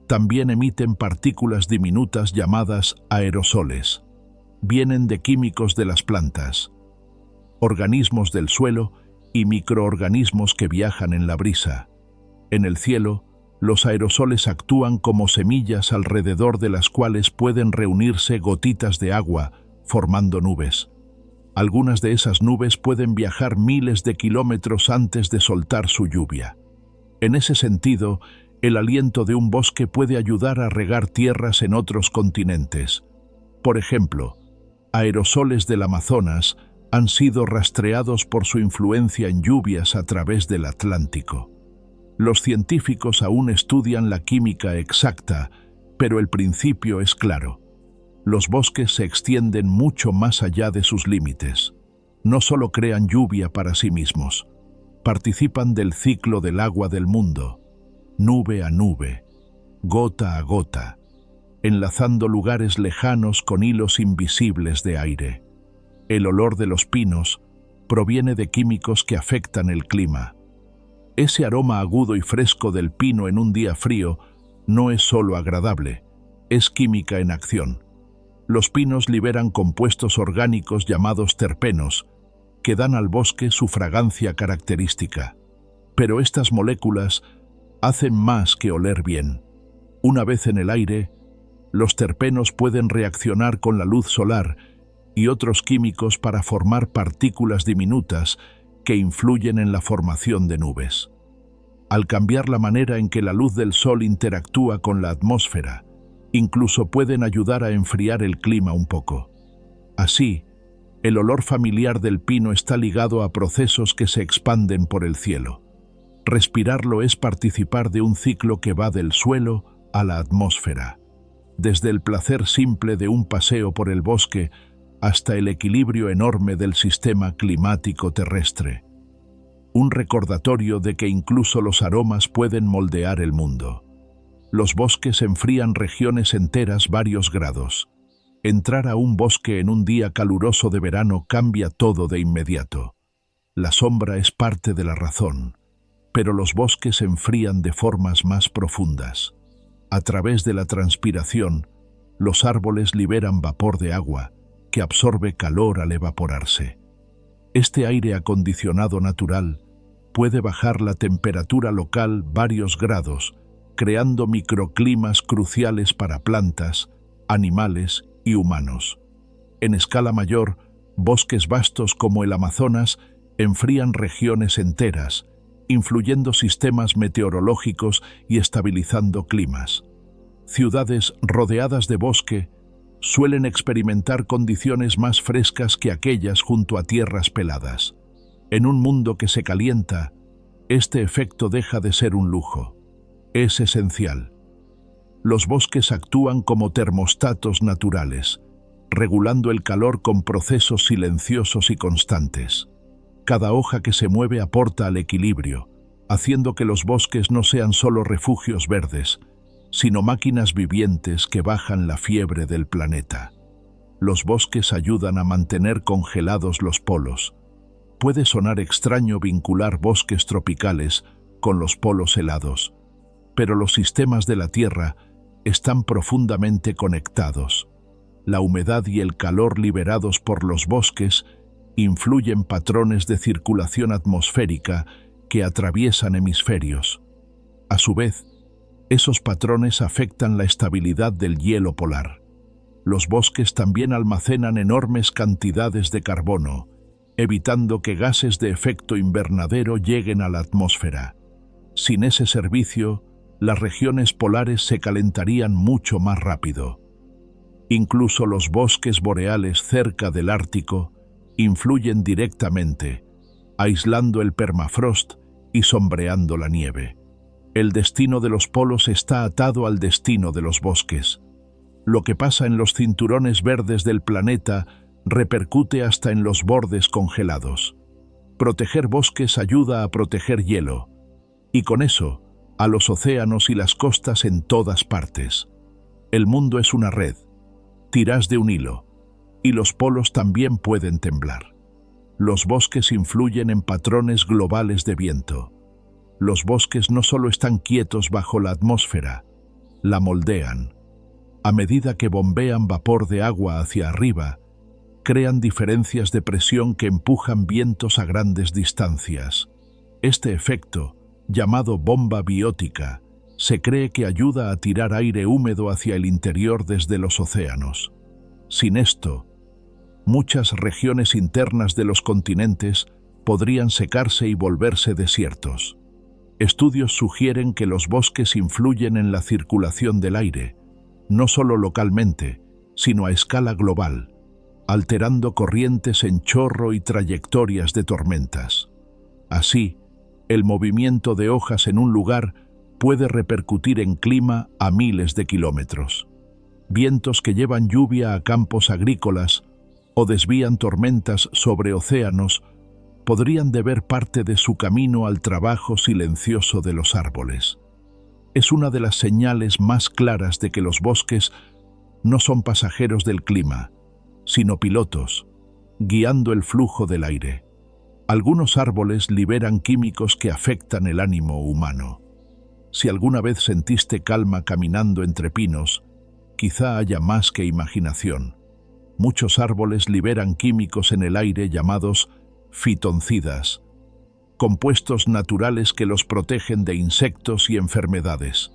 también emiten partículas diminutas llamadas aerosoles. Vienen de químicos de las plantas, organismos del suelo y microorganismos que viajan en la brisa. En el cielo, los aerosoles actúan como semillas alrededor de las cuales pueden reunirse gotitas de agua, formando nubes. Algunas de esas nubes pueden viajar miles de kilómetros antes de soltar su lluvia. En ese sentido, el aliento de un bosque puede ayudar a regar tierras en otros continentes. Por ejemplo, aerosoles del Amazonas han sido rastreados por su influencia en lluvias a través del Atlántico. Los científicos aún estudian la química exacta, pero el principio es claro. Los bosques se extienden mucho más allá de sus límites. No solo crean lluvia para sí mismos, participan del ciclo del agua del mundo, nube a nube, gota a gota, enlazando lugares lejanos con hilos invisibles de aire. El olor de los pinos proviene de químicos que afectan el clima. Ese aroma agudo y fresco del pino en un día frío no es solo agradable, es química en acción. Los pinos liberan compuestos orgánicos llamados terpenos, que dan al bosque su fragancia característica. Pero estas moléculas hacen más que oler bien. Una vez en el aire, los terpenos pueden reaccionar con la luz solar y otros químicos para formar partículas diminutas que influyen en la formación de nubes. Al cambiar la manera en que la luz del sol interactúa con la atmósfera, incluso pueden ayudar a enfriar el clima un poco. Así, el olor familiar del pino está ligado a procesos que se expanden por el cielo. Respirarlo es participar de un ciclo que va del suelo a la atmósfera, desde el placer simple de un paseo por el bosque hasta el equilibrio enorme del sistema climático terrestre. Un recordatorio de que incluso los aromas pueden moldear el mundo. Los bosques enfrían regiones enteras varios grados. Entrar a un bosque en un día caluroso de verano cambia todo de inmediato. La sombra es parte de la razón, pero los bosques se enfrían de formas más profundas. A través de la transpiración, los árboles liberan vapor de agua, que absorbe calor al evaporarse. Este aire acondicionado natural puede bajar la temperatura local varios grados, creando microclimas cruciales para plantas, animales y humanos. En escala mayor, bosques vastos como el Amazonas enfrían regiones enteras, influyendo sistemas meteorológicos y estabilizando climas. Ciudades rodeadas de bosque suelen experimentar condiciones más frescas que aquellas junto a tierras peladas. En un mundo que se calienta, este efecto deja de ser un lujo. Es esencial. Los bosques actúan como termostatos naturales, regulando el calor con procesos silenciosos y constantes. Cada hoja que se mueve aporta al equilibrio, haciendo que los bosques no sean solo refugios verdes, sino máquinas vivientes que bajan la fiebre del planeta. Los bosques ayudan a mantener congelados los polos. Puede sonar extraño vincular bosques tropicales con los polos helados, pero los sistemas de la Tierra están profundamente conectados. La humedad y el calor liberados por los bosques influyen patrones de circulación atmosférica que atraviesan hemisferios. A su vez, esos patrones afectan la estabilidad del hielo polar. Los bosques también almacenan enormes cantidades de carbono, evitando que gases de efecto invernadero lleguen a la atmósfera. Sin ese servicio, las regiones polares se calentarían mucho más rápido. Incluso los bosques boreales cerca del Ártico influyen directamente, aislando el permafrost y sombreando la nieve. El destino de los polos está atado al destino de los bosques. Lo que pasa en los cinturones verdes del planeta repercute hasta en los bordes congelados. Proteger bosques ayuda a proteger hielo, y con eso, a los océanos y las costas en todas partes. El mundo es una red. Tiras de un hilo, y los polos también pueden temblar. Los bosques influyen en patrones globales de viento. Los bosques no solo están quietos bajo la atmósfera, la moldean. A medida que bombean vapor de agua hacia arriba, crean diferencias de presión que empujan vientos a grandes distancias. Este efecto, llamado bomba biótica, se cree que ayuda a tirar aire húmedo hacia el interior desde los océanos. Sin esto, muchas regiones internas de los continentes podrían secarse y volverse desiertos. Estudios sugieren que los bosques influyen en la circulación del aire, no solo localmente, sino a escala global, alterando corrientes en chorro y trayectorias de tormentas. Así, el movimiento de hojas en un lugar puede repercutir en clima a miles de kilómetros. Vientos que llevan lluvia a campos agrícolas o desvían tormentas sobre océanos podrían deber parte de su camino al trabajo silencioso de los árboles. Es una de las señales más claras de que los bosques no son pasajeros del clima, sino pilotos, guiando el flujo del aire. Algunos árboles liberan químicos que afectan el ánimo humano. Si alguna vez sentiste calma caminando entre pinos, quizá haya más que imaginación. Muchos árboles liberan químicos en el aire llamados fitoncidas, compuestos naturales que los protegen de insectos y enfermedades.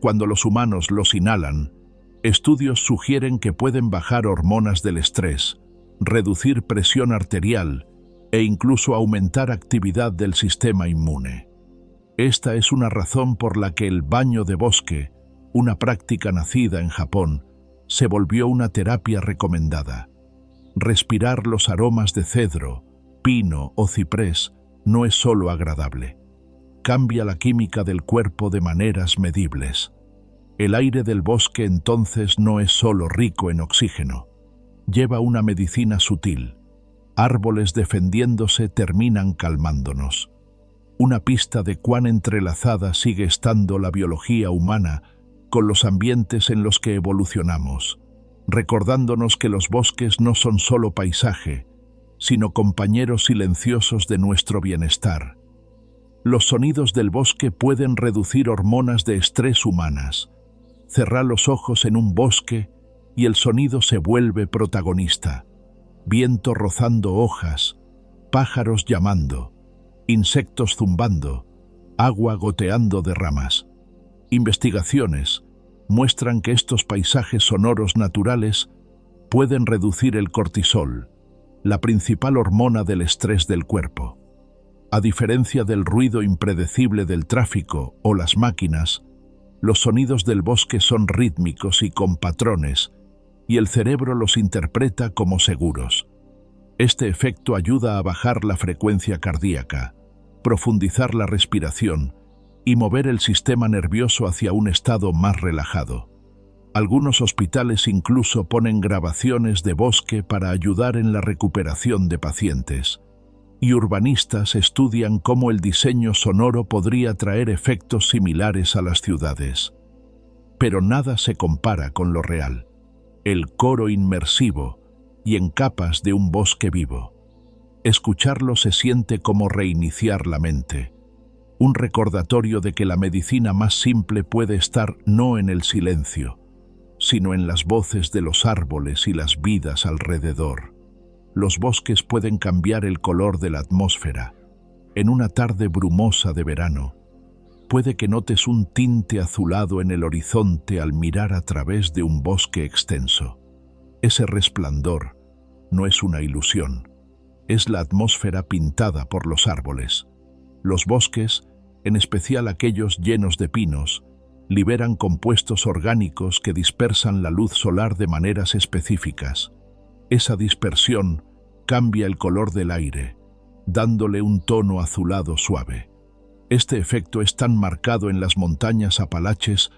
Cuando los humanos los inhalan, estudios sugieren que pueden bajar hormonas del estrés, reducir presión arterial e incluso aumentar actividad del sistema inmune. Esta es una razón por la que el baño de bosque, una práctica nacida en Japón, se volvió una terapia recomendada. Respirar los aromas de cedro, pino o ciprés no es solo agradable. Cambia la química del cuerpo de maneras medibles. El aire del bosque entonces no es solo rico en oxígeno. Lleva una medicina sutil. Árboles defendiéndose terminan calmándonos. Una pista de cuán entrelazada sigue estando la biología humana con los ambientes en los que evolucionamos, recordándonos que los bosques no son solo paisaje, sino compañeros silenciosos de nuestro bienestar. Los sonidos del bosque pueden reducir hormonas de estrés humanas. Cerrá los ojos en un bosque y el sonido se vuelve protagonista. Viento rozando hojas, pájaros llamando, insectos zumbando, agua goteando de ramas. Investigaciones muestran que estos paisajes sonoros naturales pueden reducir el cortisol, la principal hormona del estrés del cuerpo. A diferencia del ruido impredecible del tráfico o las máquinas, los sonidos del bosque son rítmicos y con patrones, y el cerebro los interpreta como seguros. Este efecto ayuda a bajar la frecuencia cardíaca, profundizar la respiración y mover el sistema nervioso hacia un estado más relajado. Algunos hospitales incluso ponen grabaciones de bosque para ayudar en la recuperación de pacientes. Y urbanistas estudian cómo el diseño sonoro podría traer efectos similares a las ciudades. Pero nada se compara con lo real, el coro inmersivo y en capas de un bosque vivo. Escucharlo se siente como reiniciar la mente, un recordatorio de que la medicina más simple puede estar no en el silencio, sino en las voces de los árboles y las vidas alrededor. Los bosques pueden cambiar el color de la atmósfera. En una tarde brumosa de verano, puede que notes un tinte azulado en el horizonte al mirar a través de un bosque extenso. Ese resplandor no es una ilusión, es la atmósfera pintada por los árboles. Los bosques, en especial aquellos llenos de pinos, liberan compuestos orgánicos que dispersan la luz solar de maneras específicas. Esa dispersión cambia el color del aire, dándole un tono azulado suave. Este efecto es tan marcado en las montañas Apalaches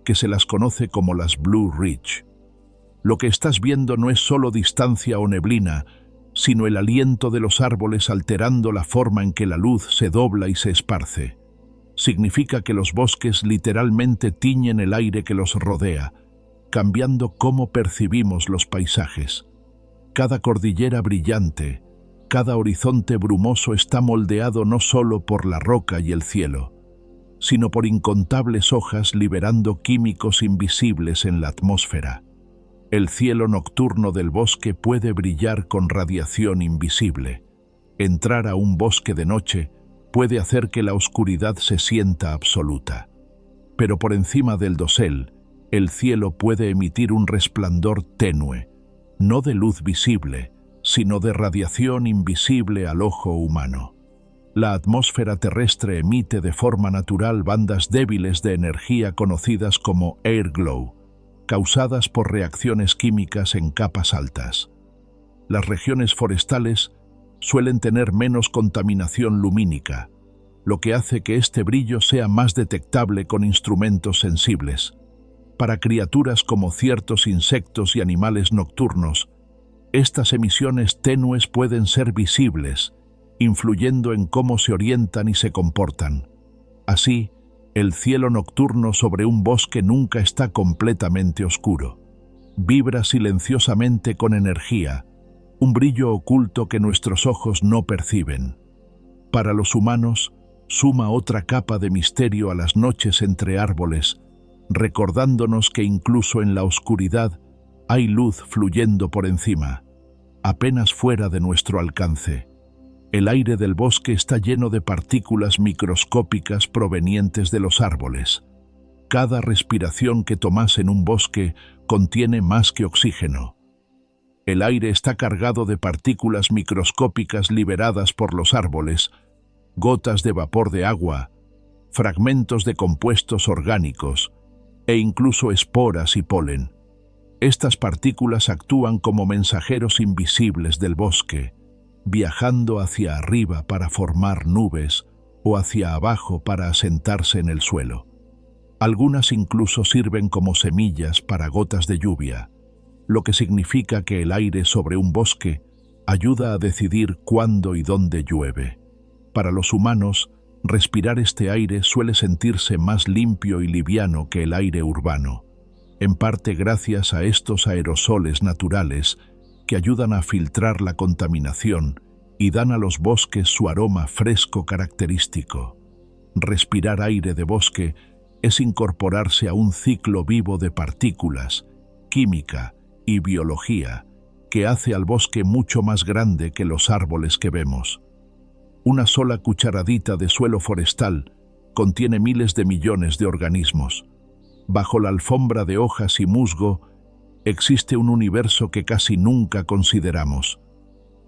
que se las conoce como las Blue Ridge. Lo que estás viendo no es solo distancia o neblina, sino el aliento de los árboles alterando la forma en que la luz se dobla y se esparce. Significa que los bosques literalmente tiñen el aire que los rodea, cambiando cómo percibimos los paisajes. Cada cordillera brillante, cada horizonte brumoso está moldeado no solo por la roca y el cielo, sino por incontables hojas liberando químicos invisibles en la atmósfera. El cielo nocturno del bosque puede brillar con radiación invisible. Entrar a un bosque de noche puede hacer que la oscuridad se sienta absoluta. Pero por encima del dosel, el cielo puede emitir un resplandor tenue, no de luz visible, sino de radiación invisible al ojo humano. La atmósfera terrestre emite de forma natural bandas débiles de energía conocidas como airglow, causadas por reacciones químicas en capas altas. Las regiones forestales suelen tener menos contaminación lumínica, lo que hace que este brillo sea más detectable con instrumentos sensibles. Para criaturas como ciertos insectos y animales nocturnos, estas emisiones tenues pueden ser visibles, influyendo en cómo se orientan y se comportan. Así, el cielo nocturno sobre un bosque nunca está completamente oscuro. Vibra silenciosamente con energía, un brillo oculto que nuestros ojos no perciben. Para los humanos, suma otra capa de misterio a las noches entre árboles, recordándonos que incluso en la oscuridad hay luz fluyendo por encima, apenas fuera de nuestro alcance. El aire del bosque está lleno de partículas microscópicas provenientes de los árboles. Cada respiración que tomas en un bosque contiene más que oxígeno. El aire está cargado de partículas microscópicas liberadas por los árboles, gotas de vapor de agua, fragmentos de compuestos orgánicos e incluso esporas y polen. Estas partículas actúan como mensajeros invisibles del bosque, viajando hacia arriba para formar nubes o hacia abajo para asentarse en el suelo. Algunas incluso sirven como semillas para gotas de lluvia, lo que significa que el aire sobre un bosque ayuda a decidir cuándo y dónde llueve. Para los humanos, respirar este aire suele sentirse más limpio y liviano que el aire urbano, en parte gracias a estos aerosoles naturales que ayudan a filtrar la contaminación y dan a los bosques su aroma fresco característico. Respirar aire de bosque es incorporarse a un ciclo vivo de partículas, química y biología que hace al bosque mucho más grande que los árboles que vemos. Una sola cucharadita de suelo forestal contiene miles de millones de organismos. Bajo la alfombra de hojas y musgo existe un universo que casi nunca consideramos.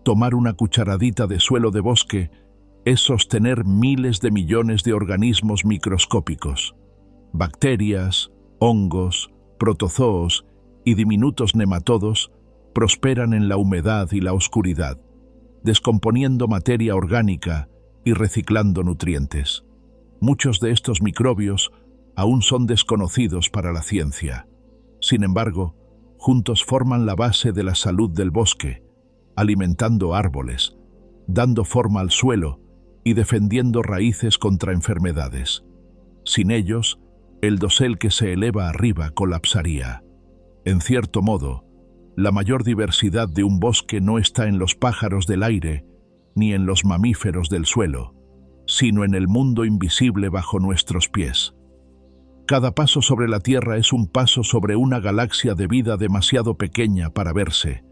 Tomar una cucharadita de suelo de bosque es sostener miles de millones de organismos microscópicos. Bacterias, hongos, protozoos y diminutos nematodos prosperan en la humedad y la oscuridad, descomponiendo materia orgánica y reciclando nutrientes. Muchos de estos microbios aún son desconocidos para la ciencia. Sin embargo, juntos forman la base de la salud del bosque, alimentando árboles, dando forma al suelo y defendiendo raíces contra enfermedades. Sin ellos, el dosel que se eleva arriba colapsaría. En cierto modo, la mayor diversidad de un bosque no está en los pájaros del aire ni en los mamíferos del suelo, sino en el mundo invisible bajo nuestros pies. Cada paso sobre la Tierra es un paso sobre una galaxia de vida demasiado pequeña para verse,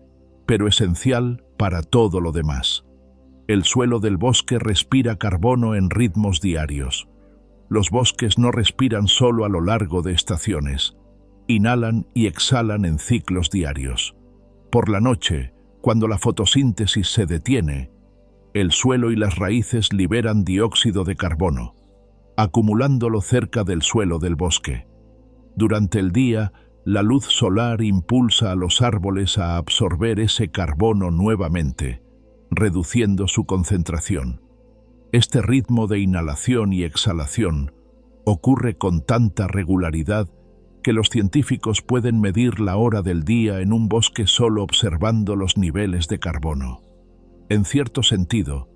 pero esencial para todo lo demás. El suelo del bosque respira carbono en ritmos diarios. Los bosques no respiran solo a lo largo de estaciones. Inhalan y exhalan en ciclos diarios. Por la noche, cuando la fotosíntesis se detiene, el suelo y las raíces liberan dióxido de carbono, acumulándolo cerca del suelo del bosque. Durante el día, la luz solar impulsa a los árboles a absorber ese carbono nuevamente, reduciendo su concentración. Este ritmo de inhalación y exhalación ocurre con tanta regularidad que los científicos pueden medir la hora del día en un bosque solo observando los niveles de carbono. En cierto sentido,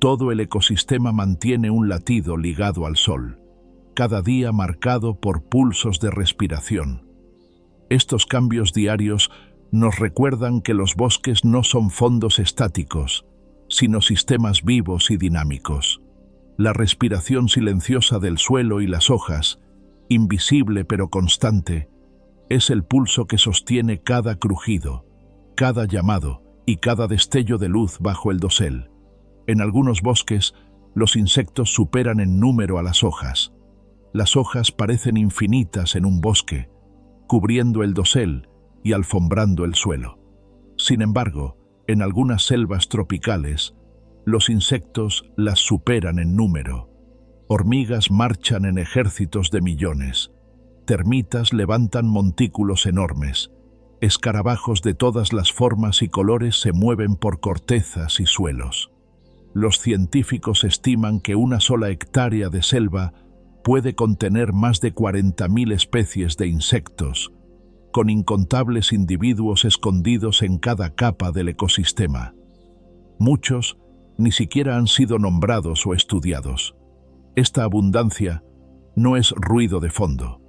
todo el ecosistema mantiene un latido ligado al sol, cada día marcado por pulsos de respiración. Estos cambios diarios nos recuerdan que los bosques no son fondos estáticos, sino sistemas vivos y dinámicos. La respiración silenciosa del suelo y las hojas, invisible pero constante, es el pulso que sostiene cada crujido, cada llamado y cada destello de luz bajo el dosel. En algunos bosques, los insectos superan en número a las hojas. Las hojas parecen infinitas en un bosque, cubriendo el dosel y alfombrando el suelo. Sin embargo, en algunas selvas tropicales, Los insectos las superan en número. Hormigas marchan en ejércitos de millones. Termitas levantan montículos enormes. Escarabajos de todas las formas y colores se mueven por cortezas y suelos. Los científicos estiman que una sola hectárea de selva puede contener más de 40.000 especies de insectos, con incontables individuos escondidos en cada capa del ecosistema. Muchos ni siquiera han sido nombrados o estudiados. Esta abundancia no es ruido de fondo.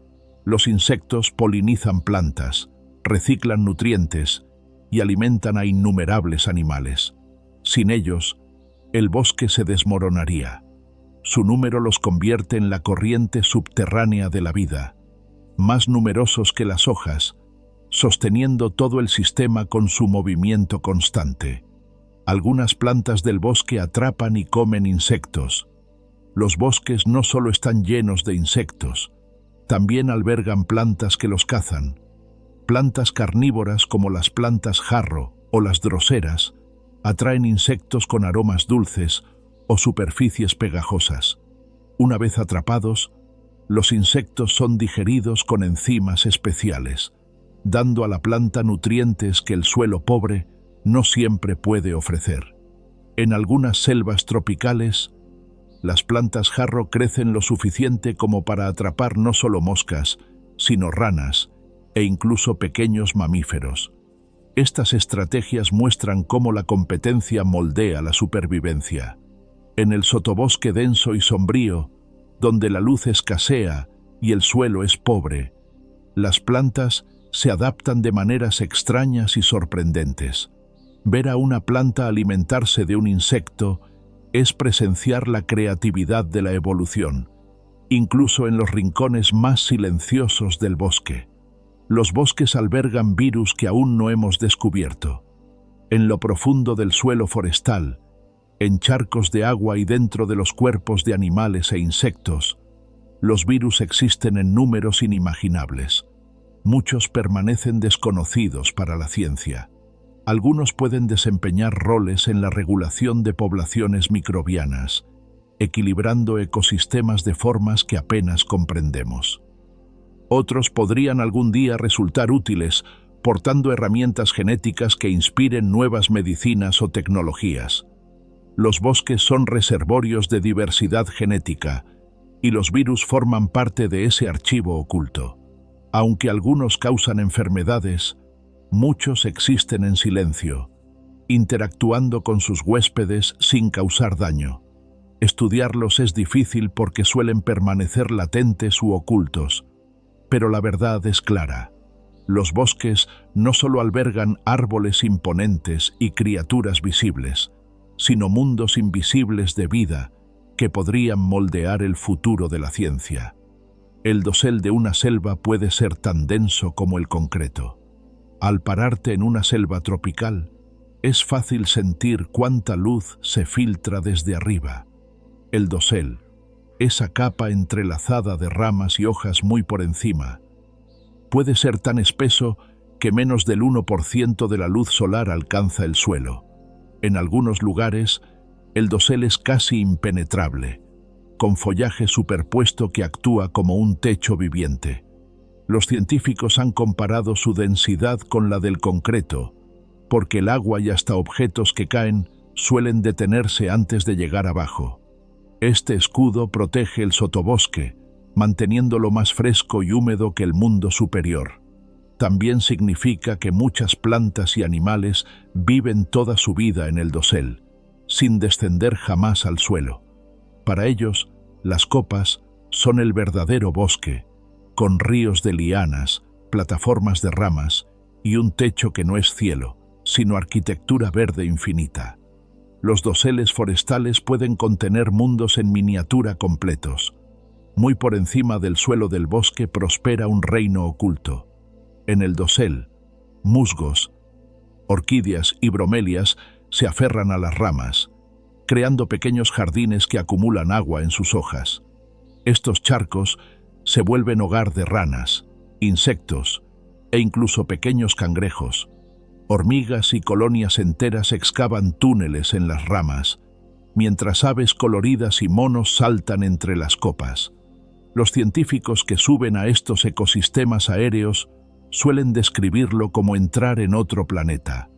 Los insectos polinizan plantas, reciclan nutrientes y alimentan a innumerables animales. Sin ellos, el bosque se desmoronaría. Su número los convierte en la corriente subterránea de la vida, más numerosos que las hojas, sosteniendo todo el sistema con su movimiento constante. Algunas plantas del bosque atrapan y comen insectos. Los bosques no solo están llenos de insectos, también albergan plantas que los cazan. Plantas carnívoras como las plantas jarro o las droseras atraen insectos con aromas dulces o superficies pegajosas. Una vez atrapados, los insectos son digeridos con enzimas especiales, dando a la planta nutrientes que el suelo pobre no siempre puede ofrecer. En algunas selvas tropicales, las plantas jarro crecen lo suficiente como para atrapar no solo moscas, sino ranas e incluso pequeños mamíferos. Estas estrategias muestran cómo la competencia moldea la supervivencia. En el sotobosque denso y sombrío, donde la luz escasea y el suelo es pobre, las plantas se adaptan de maneras extrañas y sorprendentes. Ver a una planta alimentarse de un insecto es presenciar la creatividad de la evolución, incluso en los rincones más silenciosos del bosque. Los bosques albergan virus que aún no hemos descubierto. En lo profundo del suelo forestal, en charcos de agua y dentro de los cuerpos de animales e insectos, los virus existen en números inimaginables. Muchos permanecen desconocidos para la ciencia. Algunos pueden desempeñar roles en la regulación de poblaciones microbianas, equilibrando ecosistemas de formas que apenas comprendemos. Otros podrían algún día resultar útiles, portando herramientas genéticas que inspiren nuevas medicinas o tecnologías. Los bosques son reservorios de diversidad genética, y los virus forman parte de ese archivo oculto. Aunque algunos causan enfermedades, muchos existen en silencio, interactuando con sus huéspedes sin causar daño. Estudiarlos es difícil porque suelen permanecer latentes u ocultos, pero la verdad es clara. Los bosques no solo albergan árboles imponentes y criaturas visibles, sino mundos invisibles de vida que podrían moldear el futuro de la ciencia. El dosel de una selva puede ser tan denso como el concreto. Al pararte en una selva tropical, es fácil sentir cuánta luz se filtra desde arriba. El dosel, esa capa entrelazada de ramas y hojas muy por encima, puede ser tan espeso que menos del 1% de la luz solar alcanza el suelo. En algunos lugares, el dosel es casi impenetrable, con follaje superpuesto que actúa como un techo viviente. Los científicos han comparado su densidad con la del concreto, porque el agua y hasta objetos que caen suelen detenerse antes de llegar abajo. Este escudo protege el sotobosque, manteniéndolo más fresco y húmedo que el mundo superior. También significa que muchas plantas y animales viven toda su vida en el dosel, sin descender jamás al suelo. Para ellos, las copas son el verdadero bosque, con ríos de lianas, plataformas de ramas y un techo que no es cielo, sino arquitectura verde infinita. Los doseles forestales pueden contener mundos en miniatura completos. Muy por encima del suelo del bosque prospera un reino oculto. En el dosel, musgos, orquídeas y bromelias se aferran a las ramas, creando pequeños jardines que acumulan agua en sus hojas. Estos charcos se vuelven hogar de ranas, insectos e incluso pequeños cangrejos. Hormigas y colonias enteras excavan túneles en las ramas, mientras aves coloridas y monos saltan entre las copas. Los científicos que suben a estos ecosistemas aéreos suelen describirlo como entrar en otro planeta.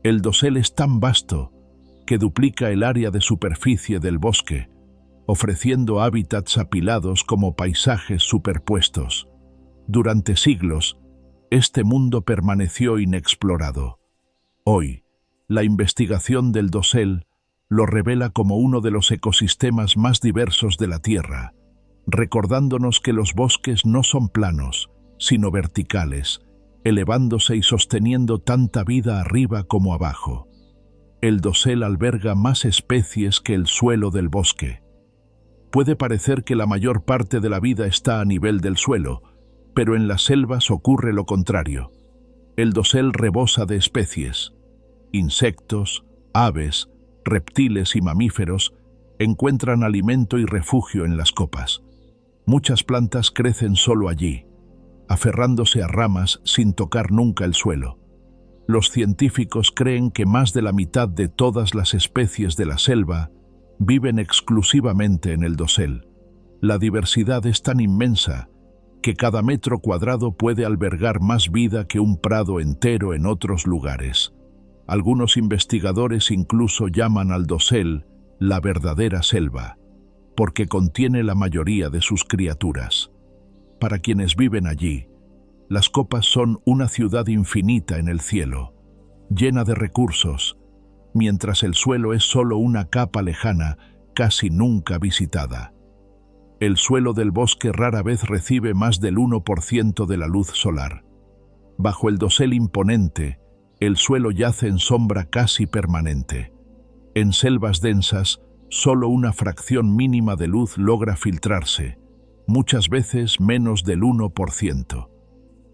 El dosel es tan vasto que duplica el área de superficie del bosque, ofreciendo hábitats apilados como paisajes superpuestos. Durante siglos, este mundo permaneció inexplorado. Hoy, la investigación del dosel lo revela como uno de los ecosistemas más diversos de la Tierra, recordándonos que los bosques no son planos, sino verticales, elevándose y sosteniendo tanta vida arriba como abajo. El dosel alberga más especies que el suelo del bosque. Puede parecer que la mayor parte de la vida está a nivel del suelo, pero en las selvas ocurre lo contrario. El dosel rebosa de especies. Insectos, aves, reptiles y mamíferos encuentran alimento y refugio en las copas. Muchas plantas crecen solo allí, aferrándose a ramas sin tocar nunca el suelo. Los científicos creen que más de la mitad de todas las especies de la selva viven exclusivamente en el dosel. La diversidad es tan inmensa que cada metro cuadrado puede albergar más vida que un prado entero en otros lugares. Algunos investigadores incluso llaman al dosel la verdadera selva, porque contiene la mayoría de sus criaturas. Para quienes viven allí, las copas son una ciudad infinita en el cielo, llena de recursos, mientras el suelo es solo una capa lejana, casi nunca visitada. El suelo del bosque rara vez recibe más del 1% de la luz solar. Bajo el dosel imponente, el suelo yace en sombra casi permanente. En selvas densas, solo una fracción mínima de luz logra filtrarse, muchas veces menos del 1%.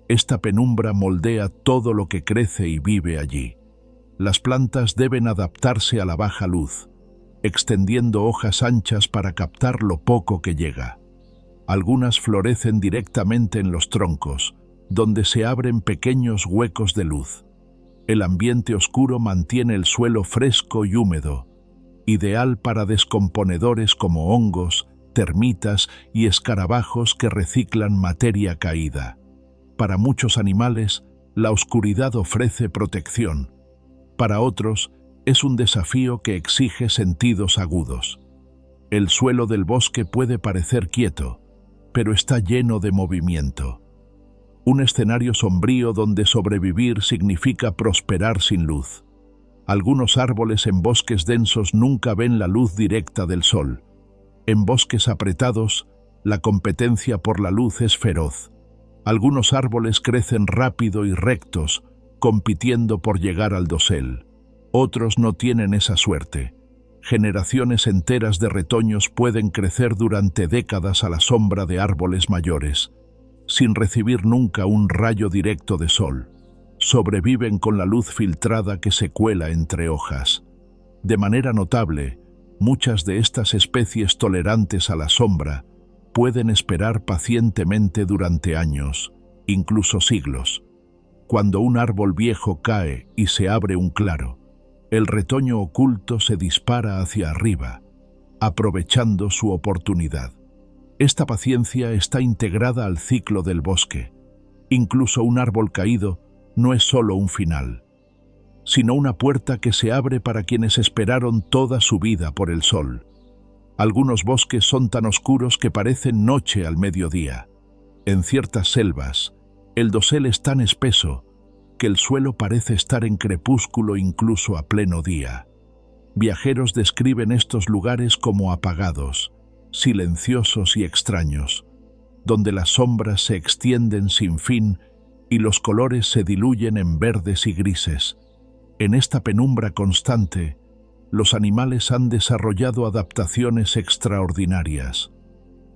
Esta penumbra moldea todo lo que crece y vive allí. Las plantas deben adaptarse a la baja luz, extendiendo hojas anchas para captar lo poco que llega. Algunas florecen directamente en los troncos, donde se abren pequeños huecos de luz. El ambiente oscuro mantiene el suelo fresco y húmedo, ideal para descomponedores como hongos, termitas y escarabajos que reciclan materia caída. Para muchos animales, la oscuridad ofrece protección. Para otros, es un desafío que exige sentidos agudos. El suelo del bosque puede parecer quieto, pero está lleno de movimiento. Un escenario sombrío donde sobrevivir significa prosperar sin luz. Algunos árboles en bosques densos nunca ven la luz directa del sol. En bosques apretados, la competencia por la luz es feroz. Algunos árboles crecen rápido y rectos, compitiendo por llegar al dosel. Otros no tienen esa suerte. Generaciones enteras de retoños pueden crecer durante décadas a la sombra de árboles mayores, sin recibir nunca un rayo directo de sol. Sobreviven con la luz filtrada que se cuela entre hojas. De manera notable, muchas de estas especies tolerantes a la sombra pueden esperar pacientemente durante años, incluso siglos. Cuando un árbol viejo cae y se abre un claro, el retoño oculto se dispara hacia arriba, aprovechando su oportunidad. Esta paciencia está integrada al ciclo del bosque. Incluso un árbol caído no es solo un final, sino una puerta que se abre para quienes esperaron toda su vida por el sol. Algunos bosques son tan oscuros que parecen noche al mediodía. En ciertas selvas, el dosel es tan espeso que el suelo parece estar en crepúsculo incluso a pleno día. Viajeros describen estos lugares como apagados, silenciosos y extraños, donde las sombras se extienden sin fin y los colores se diluyen en verdes y grises. En esta penumbra constante, los animales han desarrollado adaptaciones extraordinarias.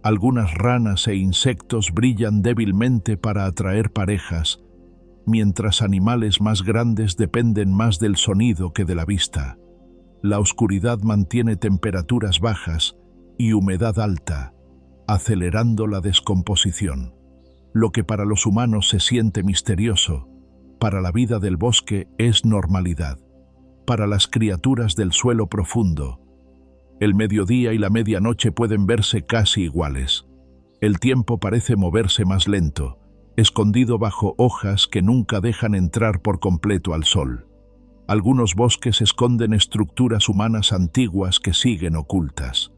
Algunas ranas e insectos brillan débilmente para atraer parejas, mientras animales más grandes dependen más del sonido que de la vista. La oscuridad mantiene temperaturas bajas y humedad alta, acelerando la descomposición. Lo que para los humanos se siente misterioso, para la vida del bosque es normalidad. Para las criaturas del suelo profundo, El mediodía y la medianoche pueden verse casi iguales. El tiempo parece moverse más lento, escondido bajo hojas que nunca dejan entrar por completo al sol. Algunos bosques esconden estructuras humanas antiguas que siguen ocultas.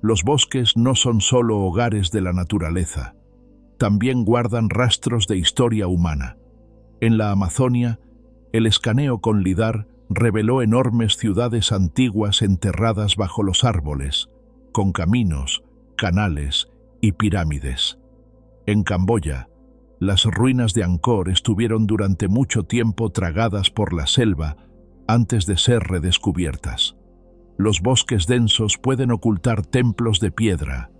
Los bosques no son solo hogares de la naturaleza, también guardan rastros de historia humana. En la Amazonia, el escaneo con lidar reveló enormes ciudades antiguas enterradas bajo los árboles, con caminos, canales y pirámides. En Camboya, las ruinas de Angkor estuvieron durante mucho tiempo tragadas por la selva antes de ser redescubiertas. Los bosques densos pueden ocultar templos de piedra,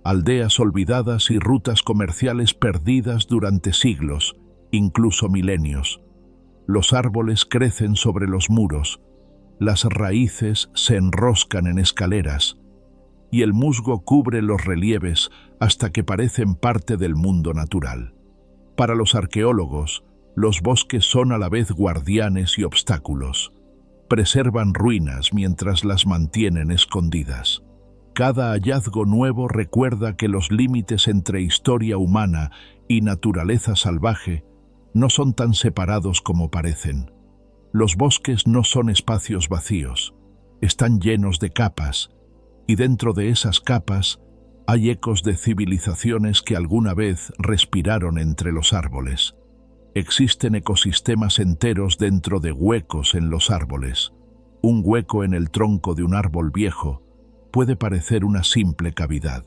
aldeas olvidadas y rutas comerciales perdidas durante siglos, incluso milenios. Los árboles crecen sobre los muros, las raíces se enroscan en escaleras, y el musgo cubre los relieves hasta que parecen parte del mundo natural. Para los arqueólogos, los bosques son a la vez guardianes y obstáculos. Preservan ruinas mientras las mantienen escondidas. Cada hallazgo nuevo recuerda que los límites entre historia humana y naturaleza salvaje no son tan separados como parecen. Los bosques no son espacios vacíos, están llenos de capas, y dentro de esas capas hay ecos de civilizaciones que alguna vez respiraron entre los árboles. Existen ecosistemas enteros dentro de huecos en los árboles. Un hueco en el tronco de un árbol viejo puede parecer una simple cavidad,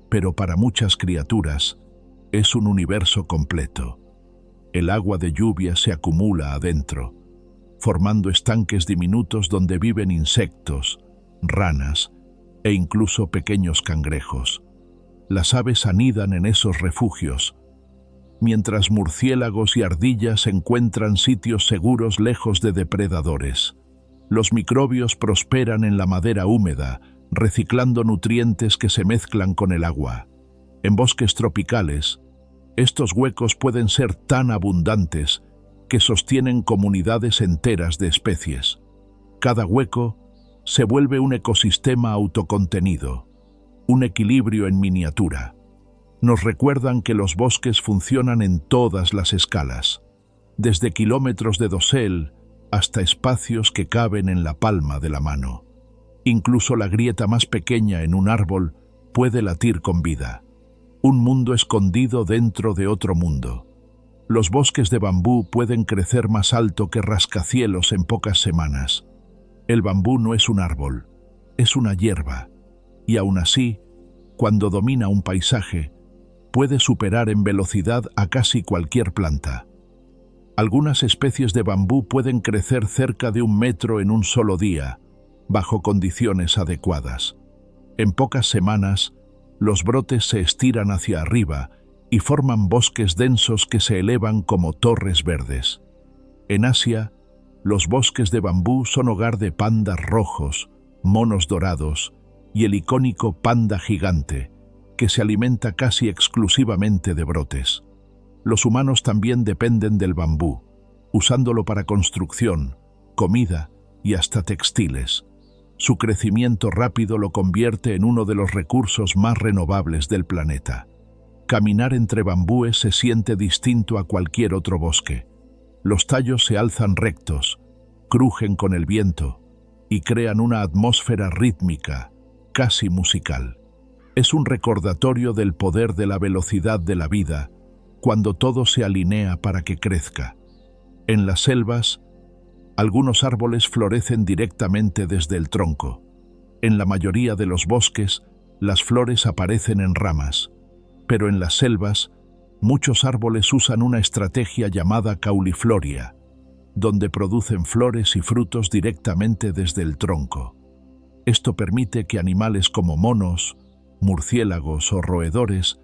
pero para muchas criaturas es un universo completo. El agua de lluvia se acumula adentro, formando estanques diminutos donde viven insectos, ranas e incluso pequeños cangrejos. Las aves anidan en esos refugios, mientras murciélagos y ardillas encuentran sitios seguros lejos de depredadores. Los microbios prosperan en la madera húmeda, reciclando nutrientes que se mezclan con el agua. En bosques tropicales, estos huecos pueden ser tan abundantes que sostienen comunidades enteras de especies. Cada hueco se vuelve un ecosistema autocontenido, un equilibrio en miniatura. Nos recuerdan que los bosques funcionan en todas las escalas, desde kilómetros de dosel hasta espacios que caben en la palma de la mano. Incluso la grieta más pequeña en un árbol puede latir con vida. Un mundo escondido dentro de otro mundo. Los bosques de bambú pueden crecer más alto que rascacielos en pocas semanas. El bambú no es un árbol, es una hierba, y aún así, cuando domina un paisaje, puede superar en velocidad a casi cualquier planta. Algunas especies de bambú pueden crecer cerca de 1 metro en un solo día, bajo condiciones adecuadas. En pocas semanas, los brotes se estiran hacia arriba y forman bosques densos que se elevan como torres verdes. En Asia, los bosques de bambú son hogar de pandas rojos, monos dorados y el icónico panda gigante, que se alimenta casi exclusivamente de brotes. Los humanos también dependen del bambú, usándolo para construcción, comida y hasta textiles. Su crecimiento rápido lo convierte en uno de los recursos más renovables del planeta. Caminar entre bambúes se siente distinto a cualquier otro bosque. Los tallos se alzan rectos, crujen con el viento y crean una atmósfera rítmica, casi musical. Es un recordatorio del poder de la velocidad de la vida, cuando todo se alinea para que crezca. En las selvas, algunos árboles florecen directamente desde el tronco. En la mayoría de los bosques, las flores aparecen en ramas, pero en las selvas, muchos árboles usan una estrategia llamada caulifloria, donde producen flores y frutos directamente desde el tronco. Esto permite que animales como monos, murciélagos o roedores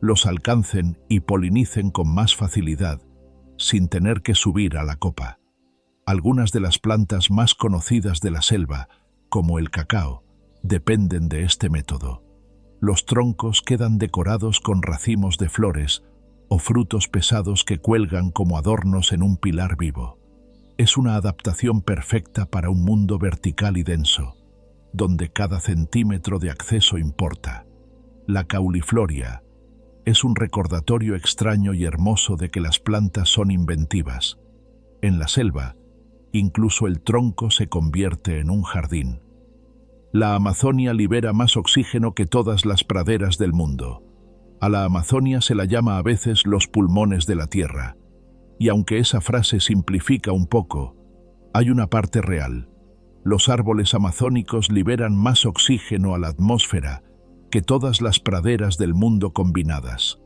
los alcancen y polinicen con más facilidad, sin tener que subir a la copa. Algunas de las plantas más conocidas de la selva, como el cacao, dependen de este método. Los troncos quedan decorados con racimos de flores o frutos pesados que cuelgan como adornos en un pilar vivo. Es una adaptación perfecta para un mundo vertical y denso. donde cada centímetro de acceso importa. La caulifloria es un recordatorio extraño y hermoso de que las plantas son inventivas. En la selva, incluso el tronco se convierte en un jardín. La Amazonia libera más oxígeno que todas las praderas del mundo. A la Amazonia se la llama a veces los pulmones de la tierra. Y aunque esa frase simplifica un poco, hay una parte real. Los árboles amazónicos liberan más oxígeno a la atmósfera que todas las praderas del mundo combinadas.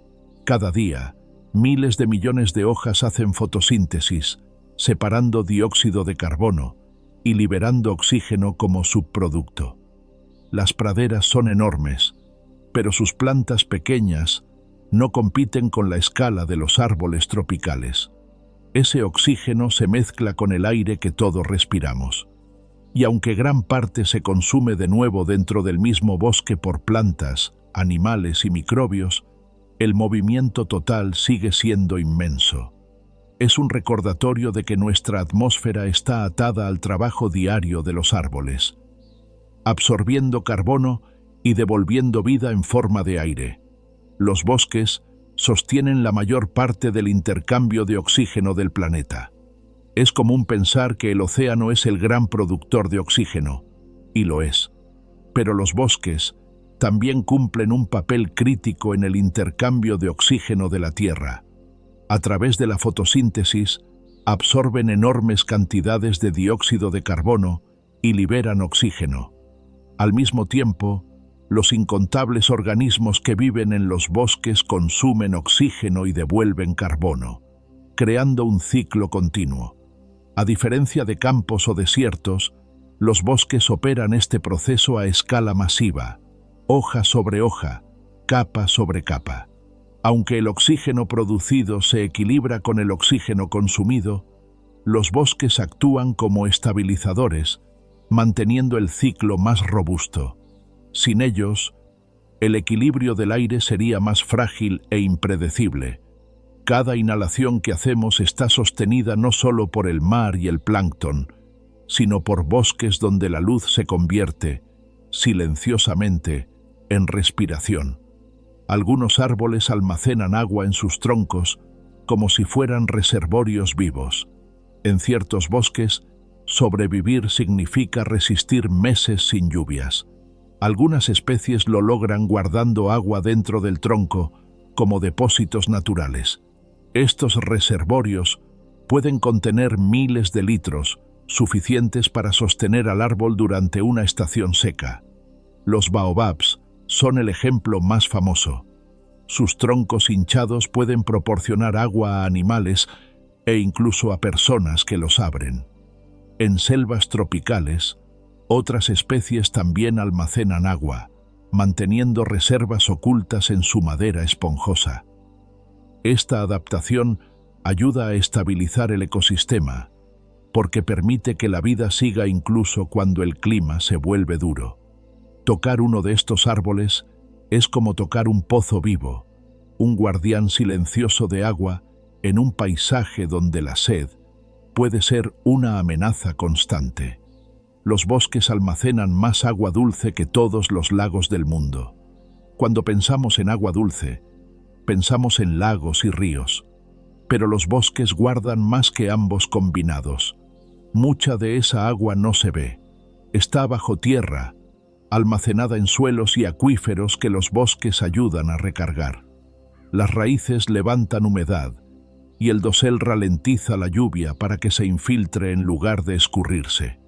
Cada día, miles de millones de hojas hacen fotosíntesis, separando dióxido de carbono y liberando oxígeno como subproducto. Las praderas son enormes, pero sus plantas pequeñas no compiten con la escala de los árboles tropicales. Ese oxígeno se mezcla con el aire que todos respiramos. Y aunque gran parte se consume de nuevo dentro del mismo bosque por plantas, animales y microbios, el movimiento total sigue siendo inmenso. Es un recordatorio de que nuestra atmósfera está atada al trabajo diario de los árboles, absorbiendo carbono y devolviendo vida en forma de aire. Los bosques sostienen la mayor parte del intercambio de oxígeno del planeta. Es común pensar que el océano es el gran productor de oxígeno, y lo es. Pero los bosques también cumplen un papel crítico en el intercambio de oxígeno de la Tierra. A través de la fotosíntesis, absorben enormes cantidades de dióxido de carbono y liberan oxígeno. Al mismo tiempo, los incontables organismos que viven en los bosques consumen oxígeno y devuelven carbono, creando un ciclo continuo. A diferencia de campos o desiertos, los bosques operan este proceso a escala masiva, hoja sobre hoja, capa sobre capa. Aunque el oxígeno producido se equilibra con el oxígeno consumido, los bosques actúan como estabilizadores, manteniendo el ciclo más robusto. Sin ellos, el equilibrio del aire sería más frágil e impredecible. Cada inhalación que hacemos está sostenida no solo por el mar y el plancton, sino por bosques donde la luz se convierte, silenciosamente, en respiración. Algunos árboles almacenan agua en sus troncos como si fueran reservorios vivos. En ciertos bosques, sobrevivir significa resistir meses sin lluvias. Algunas especies lo logran guardando agua dentro del tronco como depósitos naturales. Estos reservorios pueden contener miles de litros, suficientes para sostener al árbol durante una estación seca. Los baobabs son el ejemplo más famoso. Sus troncos hinchados pueden proporcionar agua a animales e incluso a personas que los abren. En selvas tropicales, otras especies también almacenan agua, manteniendo reservas ocultas en su madera esponjosa. Esta adaptación ayuda a estabilizar el ecosistema, porque permite que la vida siga incluso cuando el clima se vuelve duro. Tocar uno de estos árboles es como tocar un pozo vivo, un guardián silencioso de agua en un paisaje donde la sed puede ser una amenaza constante. Los bosques almacenan más agua dulce que todos los lagos del mundo. Cuando pensamos en agua dulce, pensamos en lagos y ríos, pero los bosques guardan más que ambos combinados. Mucha de esa agua no se ve. Está bajo tierra, almacenada en suelos y acuíferos que los bosques ayudan a recargar. Las raíces levantan humedad y el dosel ralentiza la lluvia para que se infiltre en lugar de escurrirse.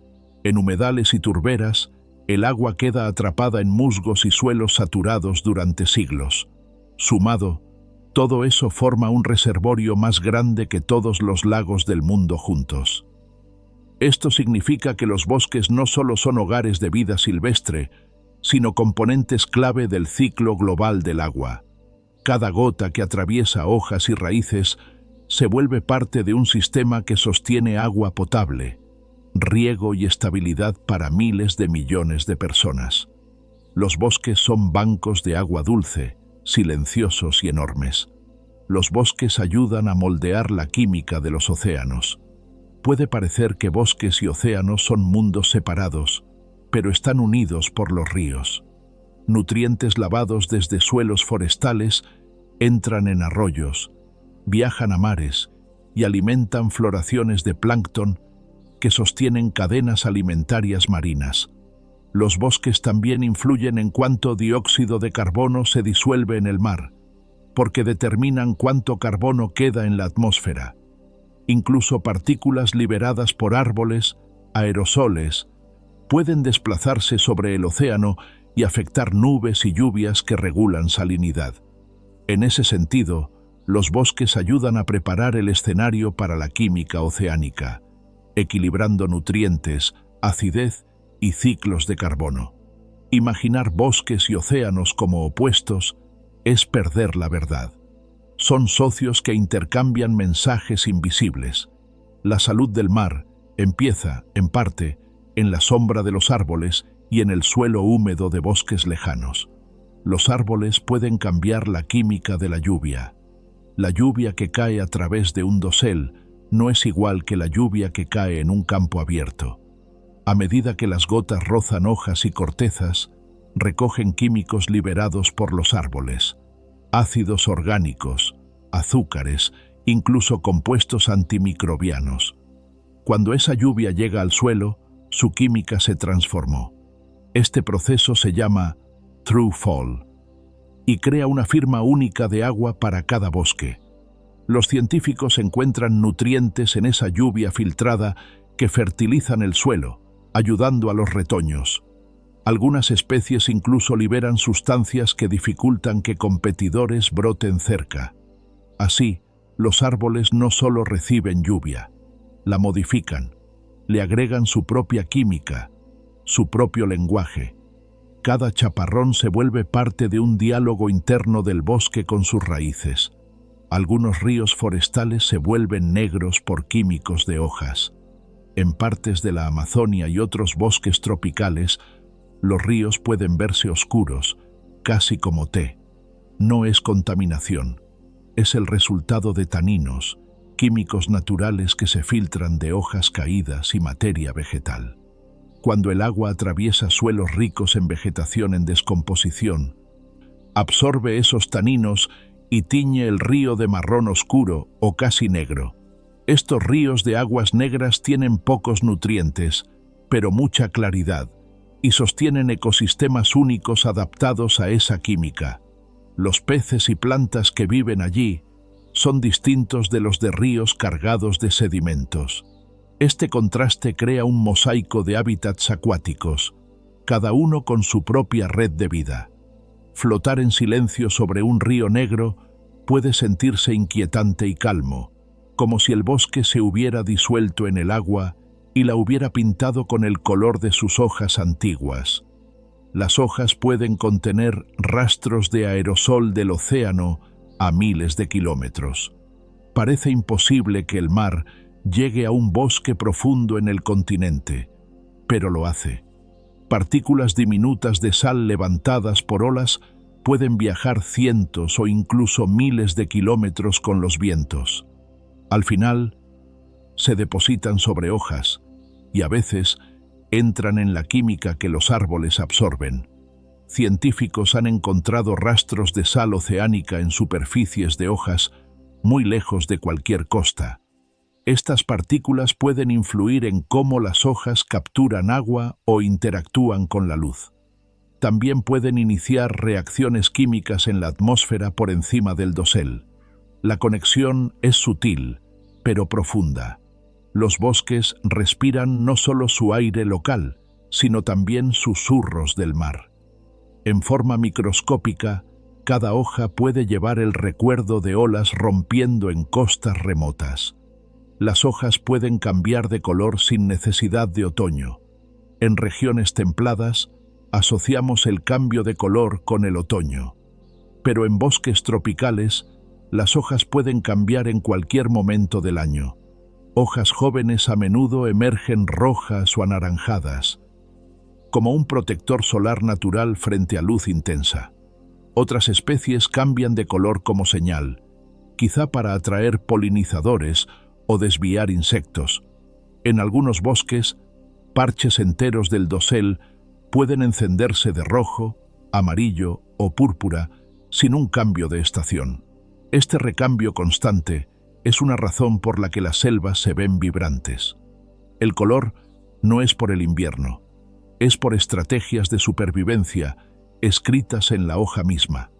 En humedales y turberas, el agua queda atrapada en musgos y suelos saturados durante siglos. Sumado, todo eso forma un reservorio más grande que todos los lagos del mundo juntos. Esto significa que los bosques no solo son hogares de vida silvestre, sino componentes clave del ciclo global del agua. Cada gota que atraviesa hojas y raíces se vuelve parte de un sistema que sostiene agua potable, riego y estabilidad para miles de millones de personas. Los bosques son bancos de agua dulce, silenciosos y enormes. Los bosques ayudan a moldear la química de los océanos. Puede parecer que bosques y océanos son mundos separados, pero están unidos por los ríos. Nutrientes lavados desde suelos forestales entran en arroyos, viajan a mares y alimentan floraciones de plancton que sostienen cadenas alimentarias marinas. Los bosques también influyen en cuánto dióxido de carbono se disuelve en el mar, porque determinan cuánto carbono queda en la atmósfera. Incluso partículas liberadas por árboles, aerosoles, pueden desplazarse sobre el océano y afectar nubes y lluvias que regulan salinidad. En ese sentido, los bosques ayudan a preparar el escenario para la química oceánica, equilibrando nutrientes, acidez y ciclos de carbono. Imaginar bosques y océanos como opuestos es perder la verdad. Son socios que intercambian mensajes invisibles. La salud del mar empieza, en parte, en la sombra de los árboles y en el suelo húmedo de bosques lejanos. Los árboles pueden cambiar la química de la lluvia. La lluvia que cae a través de un dosel no es igual que la lluvia que cae en un campo abierto. A medida que las gotas rozan hojas y cortezas, recogen químicos liberados por los árboles, ácidos orgánicos, azúcares, incluso compuestos antimicrobianos. Cuando esa lluvia llega al suelo, su química se transformó. Este proceso se llama True Fall y crea una firma única de agua para cada bosque. Los científicos encuentran nutrientes en esa lluvia filtrada que fertilizan el suelo, ayudando a los retoños. Algunas especies incluso liberan sustancias que dificultan que competidores broten cerca. Así, los árboles no solo reciben lluvia, la modifican, le agregan su propia química, su propio lenguaje. Cada chaparrón se vuelve parte de un diálogo interno del bosque con sus raíces. Algunos ríos forestales se vuelven negros por químicos de hojas. En partes de la Amazonia y otros bosques tropicales, los ríos pueden verse oscuros, casi como té. No es contaminación, es el resultado de taninos, químicos naturales que se filtran de hojas caídas y materia vegetal. Cuando el agua atraviesa suelos ricos en vegetación en descomposición, absorbe esos taninos y tiñe el río de marrón oscuro o casi negro. Estos ríos de aguas negras tienen pocos nutrientes, pero mucha claridad, y sostienen ecosistemas únicos adaptados a esa química. Los peces y plantas que viven allí son distintos de los de ríos cargados de sedimentos. Este contraste crea un mosaico de hábitats acuáticos, cada uno con su propia red de vida. Flotar en silencio sobre un río negro puede sentirse inquietante y calmo, como si el bosque se hubiera disuelto en el agua y la hubiera pintado con el color de sus hojas antiguas. Las hojas pueden contener rastros de aerosol del océano a miles de kilómetros. Parece imposible que el mar llegue a un bosque profundo en el continente, pero lo hace. Partículas diminutas de sal levantadas por olas pueden viajar cientos o incluso miles de kilómetros con los vientos. Al final, se depositan sobre hojas y a veces entran en la química que los árboles absorben. Científicos han encontrado rastros de sal oceánica en superficies de hojas muy lejos de cualquier costa. Estas partículas pueden influir en cómo las hojas capturan agua o interactúan con la luz. También pueden iniciar reacciones químicas en la atmósfera por encima del dosel. La conexión es sutil, pero profunda. Los bosques respiran no solo su aire local, sino también susurros del mar. En forma microscópica, cada hoja puede llevar el recuerdo de olas rompiendo en costas remotas. Las hojas pueden cambiar de color sin necesidad de otoño. En regiones templadas, asociamos el cambio de color con el otoño. Pero en bosques tropicales, las hojas pueden cambiar en cualquier momento del año. Hojas jóvenes a menudo emergen rojas o anaranjadas, como un protector solar natural frente a luz intensa. Otras especies cambian de color como señal, quizá para atraer polinizadores o desviar insectos. En algunos bosques, parches enteros del dosel Pueden encenderse de rojo, amarillo o púrpura sin un cambio de estación. Este recambio constante es una razón por la que las selvas se ven vibrantes. El color no es por el invierno, es por estrategias de supervivencia escritas en la hoja misma.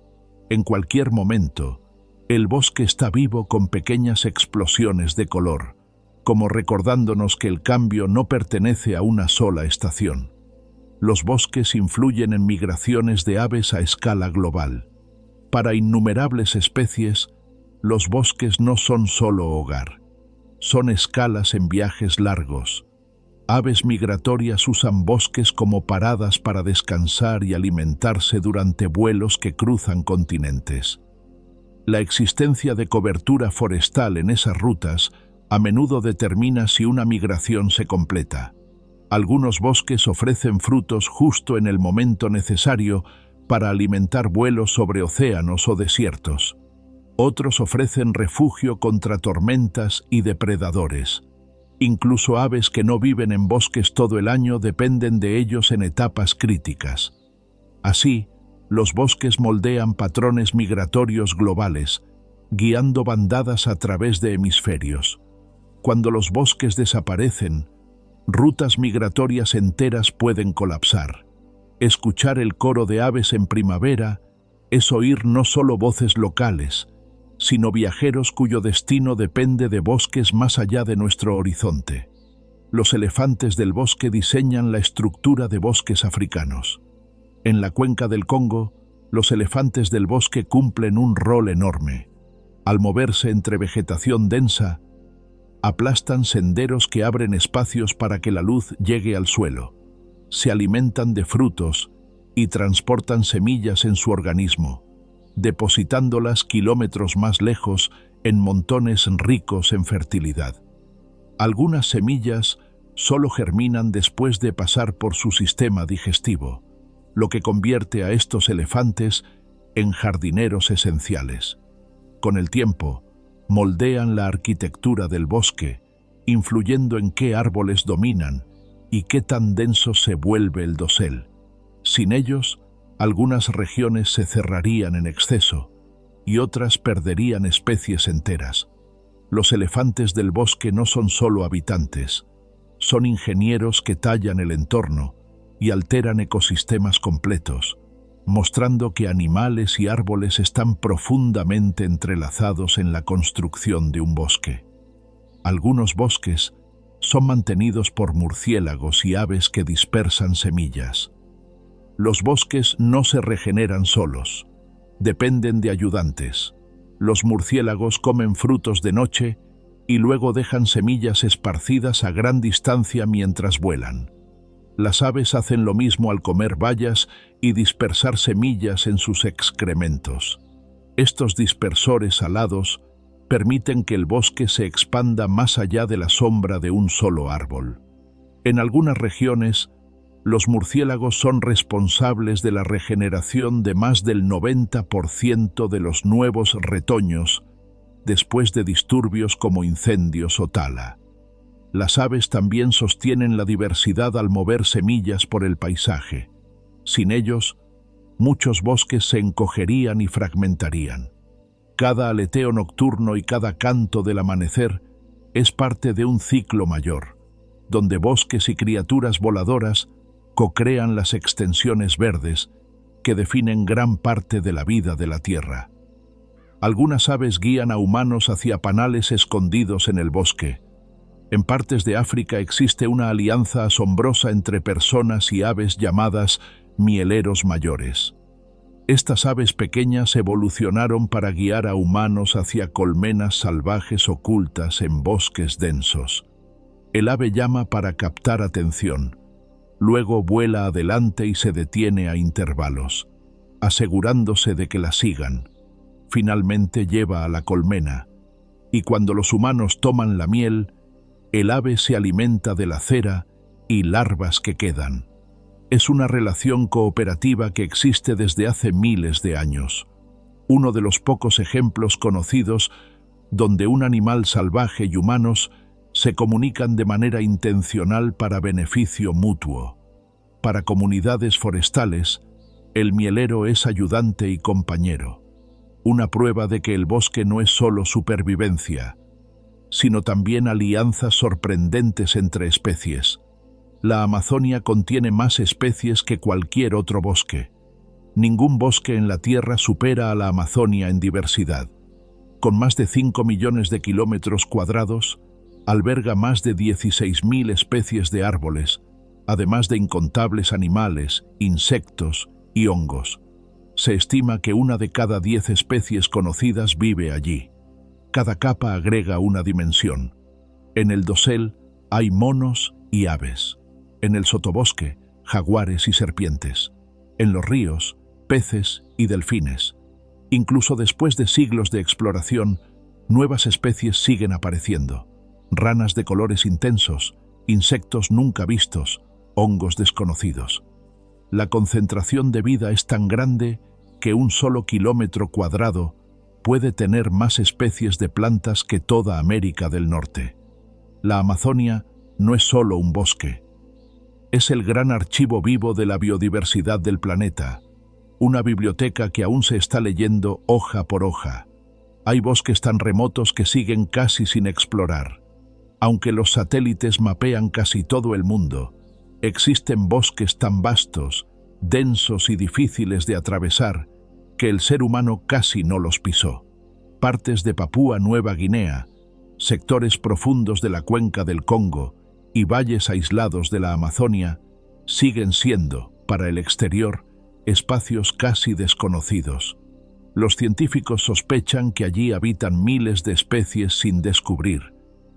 En cualquier momento, el bosque está vivo con pequeñas explosiones de color, como recordándonos que el cambio no pertenece a una sola estación. Los bosques influyen en migraciones de aves a escala global. Para innumerables especies, los bosques no son solo hogar, son escalas en viajes largos. Aves migratorias usan bosques como paradas para descansar y alimentarse durante vuelos que cruzan continentes. La existencia de cobertura forestal en esas rutas a menudo determina si una migración se completa. Algunos bosques ofrecen frutos justo en el momento necesario para alimentar vuelos sobre océanos o desiertos. Otros ofrecen refugio contra tormentas y depredadores. Incluso aves que no viven en bosques todo el año dependen de ellos en etapas críticas. Así, los bosques moldean patrones migratorios globales, guiando bandadas a través de hemisferios. Cuando los bosques desaparecen, rutas migratorias enteras pueden colapsar. Escuchar el coro de aves en primavera es oír no solo voces locales, sino viajeros cuyo destino depende de bosques más allá de nuestro horizonte. Los elefantes del bosque diseñan la estructura de bosques africanos. En la cuenca del Congo, los elefantes del bosque cumplen un rol enorme. Al moverse entre vegetación densa, aplastan senderos que abren espacios para que la luz llegue al suelo. Se alimentan de frutos y transportan semillas en su organismo, depositándolas kilómetros más lejos en montones ricos en fertilidad. Algunas semillas solo germinan después de pasar por su sistema digestivo, lo que convierte a estos elefantes en jardineros esenciales. Con el tiempo, moldean la arquitectura del bosque, influyendo en qué árboles dominan y qué tan denso se vuelve el dosel. Sin ellos, algunas regiones se cerrarían en exceso y otras perderían especies enteras. Los elefantes del bosque no son solo habitantes, son ingenieros que tallan el entorno y alteran ecosistemas completos, mostrando que animales y árboles están profundamente entrelazados en la construcción de un bosque. Algunos bosques son mantenidos por murciélagos y aves que dispersan semillas. Los bosques no se regeneran solos, dependen de ayudantes. Los murciélagos comen frutos de noche y luego dejan semillas esparcidas a gran distancia mientras vuelan. Las aves hacen lo mismo al comer bayas y dispersar semillas en sus excrementos. Estos dispersores alados permiten que el bosque se expanda más allá de la sombra de un solo árbol. En algunas regiones, los murciélagos son responsables de la regeneración de más del 90% de los nuevos retoños después de disturbios como incendios o tala. Las aves también sostienen la diversidad al mover semillas por el paisaje. Sin ellos, muchos bosques se encogerían y fragmentarían. Cada aleteo nocturno y cada canto del amanecer es parte de un ciclo mayor, donde bosques y criaturas voladoras co-crean las extensiones verdes que definen gran parte de la vida de la Tierra. Algunas aves guían a humanos hacia panales escondidos en el bosque. En partes de África existe una alianza asombrosa entre personas y aves llamadas mieleros mayores. Estas aves pequeñas evolucionaron para guiar a humanos hacia colmenas salvajes ocultas en bosques densos. El ave llama para captar atención, luego vuela adelante y se detiene a intervalos, asegurándose de que la sigan. Finalmente lleva a la colmena, y cuando los humanos toman la miel, el ave se alimenta de la cera y larvas que quedan. Es una relación cooperativa que existe desde hace miles de años. Uno de los pocos ejemplos conocidos donde un animal salvaje y humanos se comunican de manera intencional para beneficio mutuo. Para comunidades forestales, el mielero es ayudante y compañero, una prueba de que el bosque no es solo supervivencia, sino también alianzas sorprendentes entre especies. La Amazonia contiene más especies que cualquier otro bosque. Ningún bosque en la Tierra supera a la Amazonia en diversidad. Con más de 5 millones de kilómetros cuadrados, alberga más de 16.000 especies de árboles, además de incontables animales, insectos y hongos. Se estima que 1 de cada 10 especies conocidas vive allí. Cada capa agrega una dimensión. En el dosel hay monos y aves. En el sotobosque, jaguares y serpientes. En los ríos, peces y delfines. Incluso después de siglos de exploración, nuevas especies siguen apareciendo. Ranas de colores intensos, insectos nunca vistos, hongos desconocidos. La concentración de vida es tan grande que 1 solo kilómetro cuadrado puede tener más especies de plantas que toda América del Norte. La Amazonia no es solo un bosque. Es el gran archivo vivo de la biodiversidad del planeta, una biblioteca que aún se está leyendo hoja por hoja. Hay bosques tan remotos que siguen casi sin explorar. Aunque los satélites mapean casi todo el mundo, existen bosques tan vastos, densos y difíciles de atravesar que el ser humano casi no los pisó. Partes de Papúa Nueva Guinea, sectores profundos de la cuenca del Congo y valles aislados de la Amazonia siguen siendo, para el exterior, espacios casi desconocidos. Los científicos sospechan que allí habitan miles de especies sin descubrir,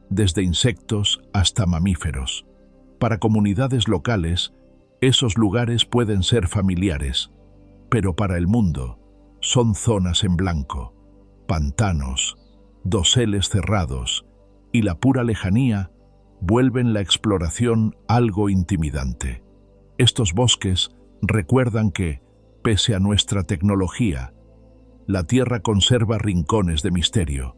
desde insectos hasta mamíferos. Para comunidades locales, esos lugares pueden ser familiares, pero para el mundo son zonas en blanco, pantanos, doseles cerrados, y la pura lejanía vuelven la exploración algo intimidante. Estos bosques recuerdan que, pese a nuestra tecnología, la Tierra conserva rincones de misterio.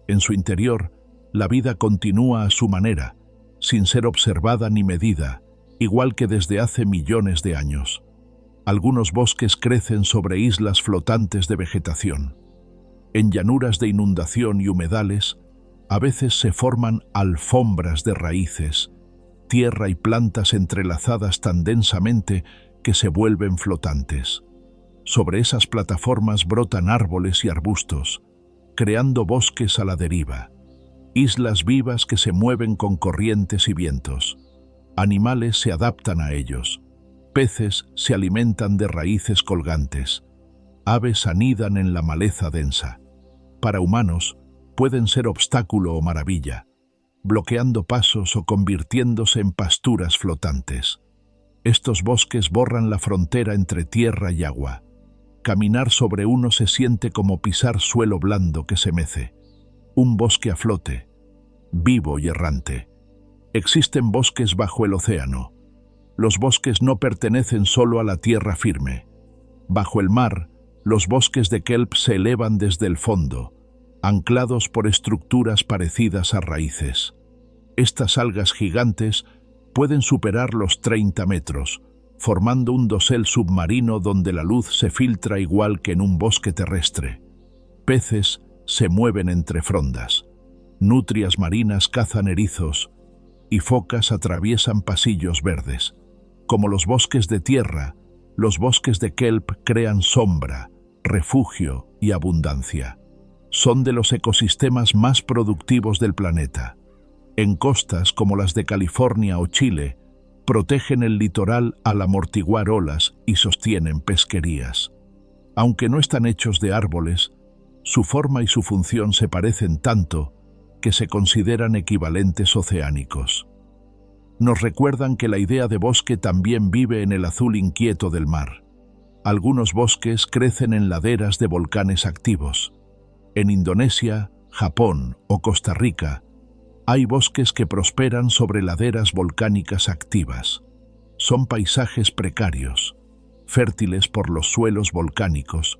En su interior, la vida continúa a su manera, sin ser observada ni medida, igual que desde hace millones de años. Algunos bosques crecen sobre islas flotantes de vegetación. En llanuras de inundación y humedales, a veces se forman alfombras de raíces, tierra y plantas entrelazadas tan densamente que se vuelven flotantes. Sobre esas plataformas brotan árboles y arbustos, creando bosques a la deriva, islas vivas que se mueven con corrientes y vientos. Animales se adaptan a ellos, peces se alimentan de raíces colgantes, aves anidan en la maleza densa. Para humanos, pueden ser obstáculo o maravilla, bloqueando pasos o convirtiéndose en pasturas flotantes. Estos bosques borran la frontera entre tierra y agua. Caminar sobre uno se siente como pisar suelo blando que se mece. Un bosque a flote, vivo y errante. Existen bosques bajo el océano. Los bosques no pertenecen solo a la tierra firme. Bajo el mar, los bosques de kelp se elevan desde el fondo, anclados por estructuras parecidas a raíces. Estas algas gigantes pueden superar los 30 metros, formando un dosel submarino donde la luz se filtra igual que en un bosque terrestre. Peces se mueven entre frondas. Nutrias marinas cazan erizos y focas atraviesan pasillos verdes. Como los bosques de tierra, los bosques de kelp crean sombra, refugio y abundancia. Son de los ecosistemas más productivos del planeta. En costas como las de California o Chile, protegen el litoral al amortiguar olas y sostienen pesquerías. Aunque no están hechos de árboles, su forma y su función se parecen tanto que se consideran equivalentes oceánicos. Nos recuerdan que la idea de bosque también vive en el azul inquieto del mar. Algunos bosques crecen en laderas de volcanes activos. En Indonesia, Japón o Costa Rica, hay bosques que prosperan sobre laderas volcánicas activas. Son paisajes precarios, fértiles por los suelos volcánicos,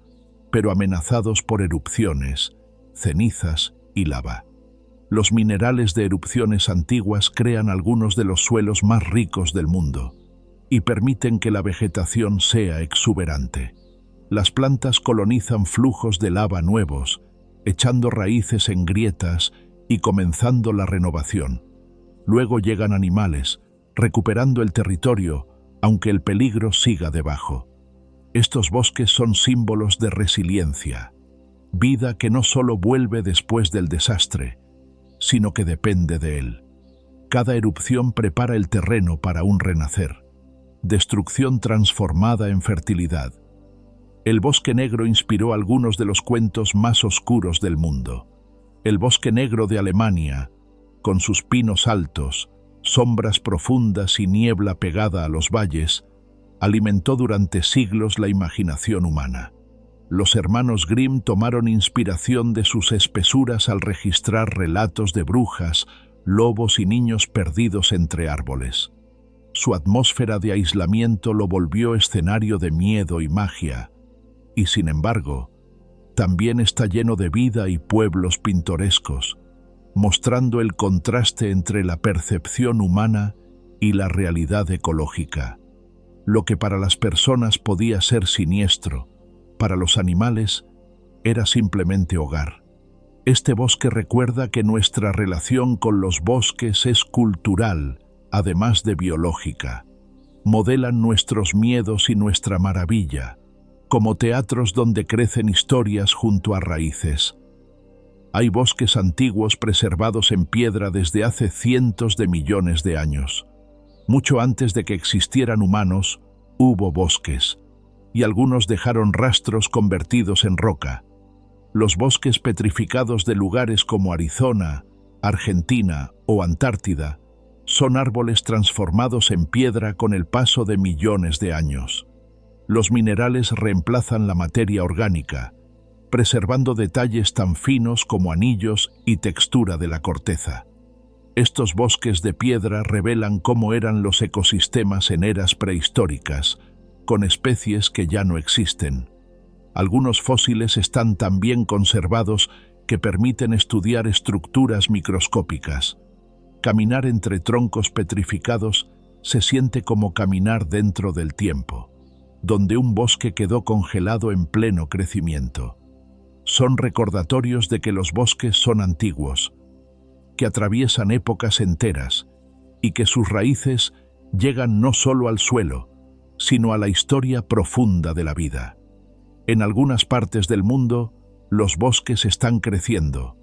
pero amenazados por erupciones, cenizas y lava. Los minerales de erupciones antiguas crean algunos de los suelos más ricos del mundo. y permiten que la vegetación sea exuberante. Las plantas colonizan flujos de lava nuevos, echando raíces en grietas y comenzando la renovación. Luego llegan animales, recuperando el territorio, aunque el peligro siga debajo. Estos bosques son símbolos de resiliencia, vida que no solo vuelve después del desastre, sino que depende de él. Cada erupción prepara el terreno para un renacer, destrucción transformada en fertilidad. El bosque negro inspiró algunos de los cuentos más oscuros del mundo. El bosque negro de Alemania, con sus pinos altos, sombras profundas y niebla pegada a los valles, alimentó durante siglos la imaginación humana. Los hermanos Grimm tomaron inspiración de sus espesuras al registrar relatos de brujas, lobos y niños perdidos entre árboles. Su atmósfera de aislamiento lo volvió escenario de miedo y magia, y sin embargo, también está lleno de vida y pueblos pintorescos, mostrando el contraste entre la percepción humana y la realidad ecológica. Lo que para las personas podía ser siniestro, para los animales era simplemente hogar. Este bosque recuerda que nuestra relación con los bosques es cultural, además de biológica. Modelan nuestros miedos y nuestra maravilla, como teatros donde crecen historias junto a raíces. Hay bosques antiguos preservados en piedra desde hace cientos de millones de años. Mucho antes de que existieran humanos, hubo bosques, y algunos dejaron rastros convertidos en roca. Los bosques petrificados de lugares como Arizona, Argentina o Antártida son árboles transformados en piedra con el paso de millones de años. Los minerales reemplazan la materia orgánica, preservando detalles tan finos como anillos y textura de la corteza. Estos bosques de piedra revelan cómo eran los ecosistemas en eras prehistóricas, con especies que ya no existen. Algunos fósiles están tan bien conservados que permiten estudiar estructuras microscópicas. Caminar entre troncos petrificados se siente como caminar dentro del tiempo, donde un bosque quedó congelado en pleno crecimiento. Son recordatorios de que los bosques son antiguos, que atraviesan épocas enteras y que sus raíces llegan no solo al suelo, sino a la historia profunda de la vida. En algunas partes del mundo, los bosques están creciendo.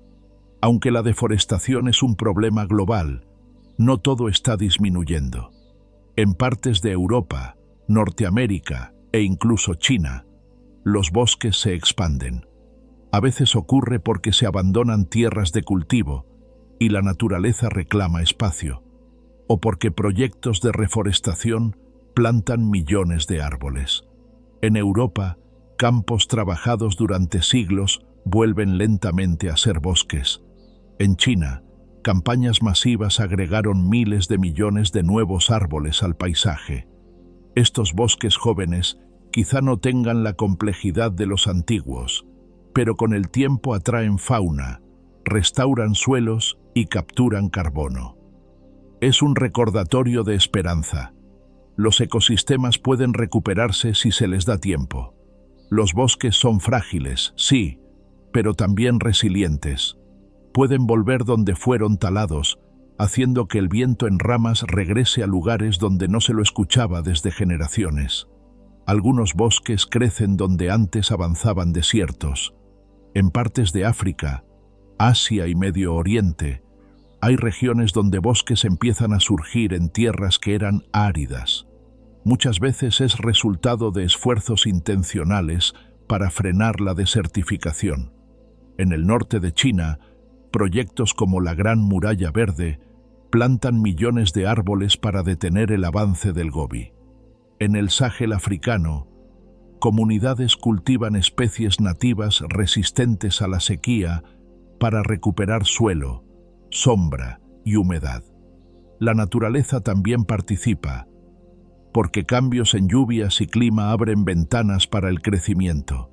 Aunque la deforestación es un problema global, no todo está disminuyendo. En partes de Europa, Norteamérica e incluso China, los bosques se expanden. A veces ocurre porque se abandonan tierras de cultivo y la naturaleza reclama espacio, o porque proyectos de reforestación plantan millones de árboles. En Europa, campos trabajados durante siglos vuelven lentamente a ser bosques. En China, campañas masivas agregaron miles de millones de nuevos árboles al paisaje. Estos bosques jóvenes quizá no tengan la complejidad de los antiguos, pero con el tiempo atraen fauna, restauran suelos y capturan carbono. Es un recordatorio de esperanza. Los ecosistemas pueden recuperarse si se les da tiempo. Los bosques son frágiles, sí, pero también resilientes. Pueden volver donde fueron talados, haciendo que el viento en ramas regrese a lugares donde no se lo escuchaba desde generaciones. Algunos bosques crecen donde antes avanzaban desiertos. En partes de África, Asia y Medio Oriente, hay regiones donde bosques empiezan a surgir en tierras que eran áridas. Muchas veces es resultado de esfuerzos intencionales para frenar la desertificación. En el norte de China, proyectos como la Gran Muralla Verde plantan millones de árboles para detener el avance del Gobi. En el Sahel africano, comunidades cultivan especies nativas resistentes a la sequía para recuperar suelo, sombra y humedad. La naturaleza también participa, porque cambios en lluvias y clima abren ventanas para el crecimiento.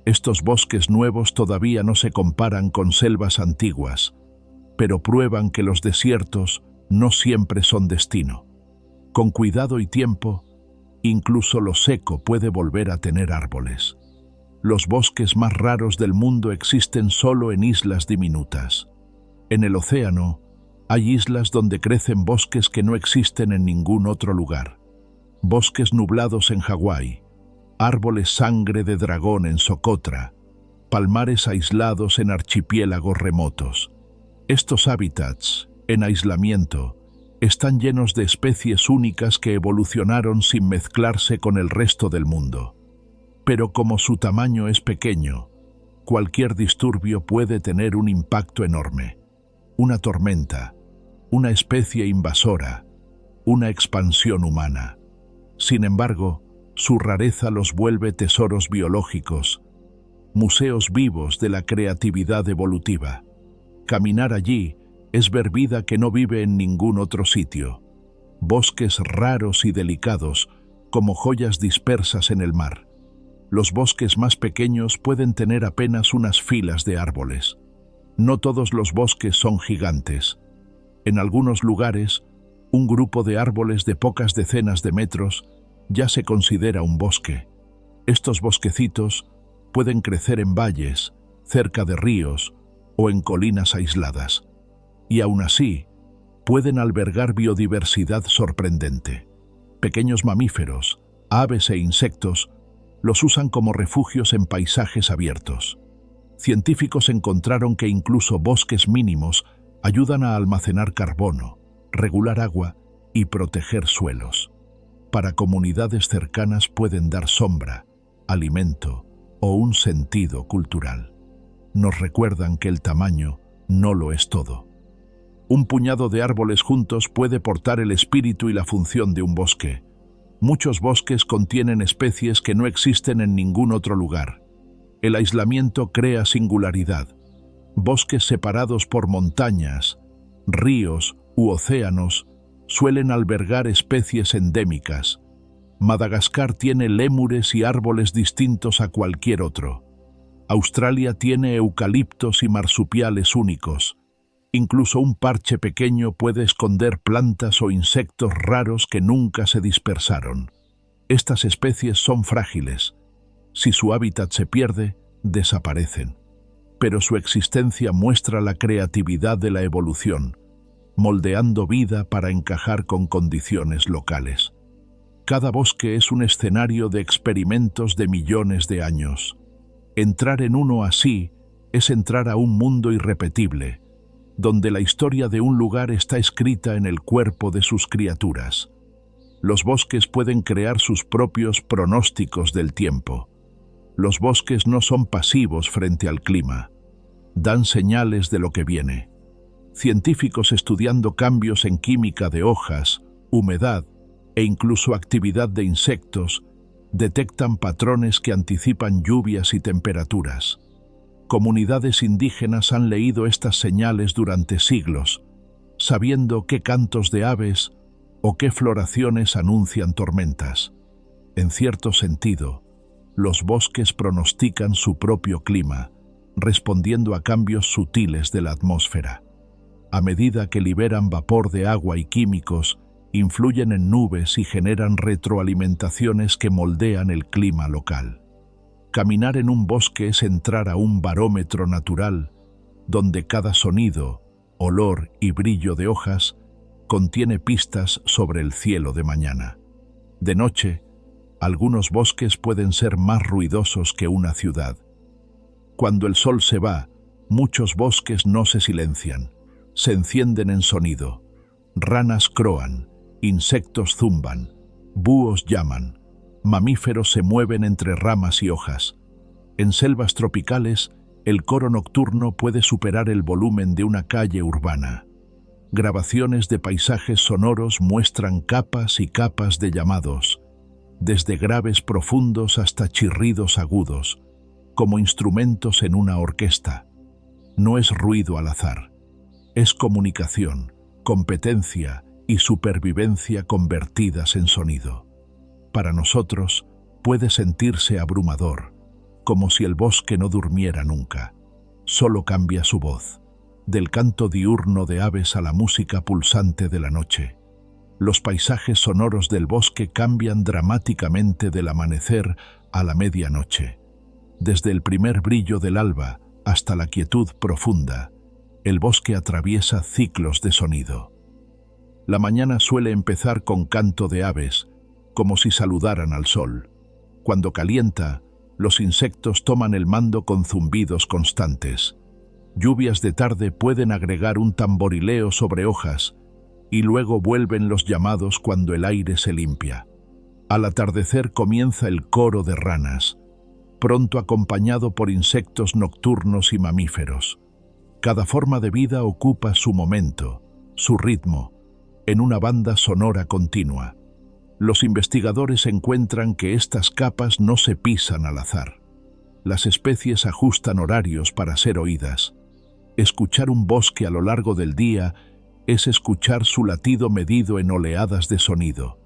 Estos bosques nuevos todavía no se comparan con selvas antiguas, pero prueban que los desiertos no siempre son destino. Con cuidado y tiempo, incluso lo seco puede volver a tener árboles. Los bosques más raros del mundo existen solo en islas diminutas. En el océano, hay islas donde crecen bosques que no existen en ningún otro lugar. Bosques nublados en Hawái, árboles sangre de dragón en Socotra, palmares aislados en archipiélagos remotos. Estos hábitats, en aislamiento, están llenos de especies únicas que evolucionaron sin mezclarse con el resto del mundo. Pero como su tamaño es pequeño, cualquier disturbio puede tener un impacto enorme. Una tormenta, una especie invasora, una expansión humana. Sin embargo, su rareza los vuelve tesoros biológicos, museos vivos de la creatividad evolutiva. Caminar allí es ver vida que no vive en ningún otro sitio. Bosques raros y delicados, como joyas dispersas en el mar. Los bosques más pequeños pueden tener apenas unas filas de árboles. No todos los bosques son gigantes. En algunos lugares, un grupo de árboles de pocas decenas de metros ya se considera un bosque. Estos bosquecitos pueden crecer en valles, cerca de ríos o en colinas aisladas. Y aún así, pueden albergar biodiversidad sorprendente. Pequeños mamíferos, aves e insectos los usan como refugios en paisajes abiertos. Científicos encontraron que incluso bosques mínimos ayudan a almacenar carbono, regular agua y proteger suelos. Para comunidades cercanas pueden dar sombra, alimento o un sentido cultural. Nos recuerdan que el tamaño no lo es todo. Un puñado de árboles juntos puede portar el espíritu y la función de un bosque. Muchos bosques contienen especies que no existen en ningún otro lugar. El aislamiento crea singularidad. Bosques separados por montañas, ríos u océanos suelen albergar especies endémicas. Madagascar tiene lémures y árboles distintos a cualquier otro. Australia tiene eucaliptos y marsupiales únicos. Incluso un parche pequeño puede esconder plantas o insectos raros que nunca se dispersaron. Estas especies son frágiles. Si su hábitat se pierde, desaparecen. Pero su existencia muestra la creatividad de la evolución, moldeando vida para encajar con condiciones locales. Cada bosque es un escenario de experimentos de millones de años. Entrar en uno así es entrar a un mundo irrepetible, donde la historia de un lugar está escrita en el cuerpo de sus criaturas. Los bosques pueden crear sus propios pronósticos del tiempo. Los bosques no son pasivos frente al clima. Dan señales de lo que viene. Científicos estudiando cambios en química de hojas, humedad e incluso actividad de insectos detectan patrones que anticipan lluvias y temperaturas. Comunidades indígenas han leído estas señales durante siglos, sabiendo qué cantos de aves o qué floraciones anuncian tormentas. En cierto sentido, los bosques pronostican su propio clima, respondiendo a cambios sutiles de la atmósfera. A medida que liberan vapor de agua y químicos, influyen en nubes y generan retroalimentaciones que moldean el clima local. Caminar en un bosque es entrar a un barómetro natural, donde cada sonido, olor y brillo de hojas contiene pistas sobre el cielo de mañana. De noche, algunos bosques pueden ser más ruidosos que una ciudad. Cuando el sol se va, muchos bosques no se silencian, se encienden en sonido. Ranas croan, insectos zumban, búhos llaman, mamíferos se mueven entre ramas y hojas. En selvas tropicales, el coro nocturno puede superar el volumen de una calle urbana. Grabaciones de paisajes sonoros muestran capas y capas de llamados, desde graves profundos hasta chirridos agudos, como instrumentos en una orquesta. No es ruido al azar, es comunicación, competencia y supervivencia convertidas en sonido. Para nosotros, puede sentirse abrumador, como si el bosque no durmiera nunca. Solo cambia su voz, del canto diurno de aves a la música pulsante de la noche. Los paisajes sonoros del bosque cambian dramáticamente del amanecer a la medianoche. Desde el primer brillo del alba hasta la quietud profunda, el bosque atraviesa ciclos de sonido. La mañana suele empezar con canto de aves, como si saludaran al sol. Cuando calienta, los insectos toman el mando con zumbidos constantes. Lluvias de tarde pueden agregar un tamborileo sobre hojas, y luego vuelven los llamados cuando el aire se limpia. Al atardecer comienza el coro de ranas, pronto acompañado por insectos nocturnos y mamíferos. Cada forma de vida ocupa su momento, su ritmo, en una banda sonora continua. Los investigadores encuentran que estas capas no se pisan al azar. Las especies ajustan horarios para ser oídas. Escuchar un bosque a lo largo del día es escuchar su latido medido en oleadas de sonido.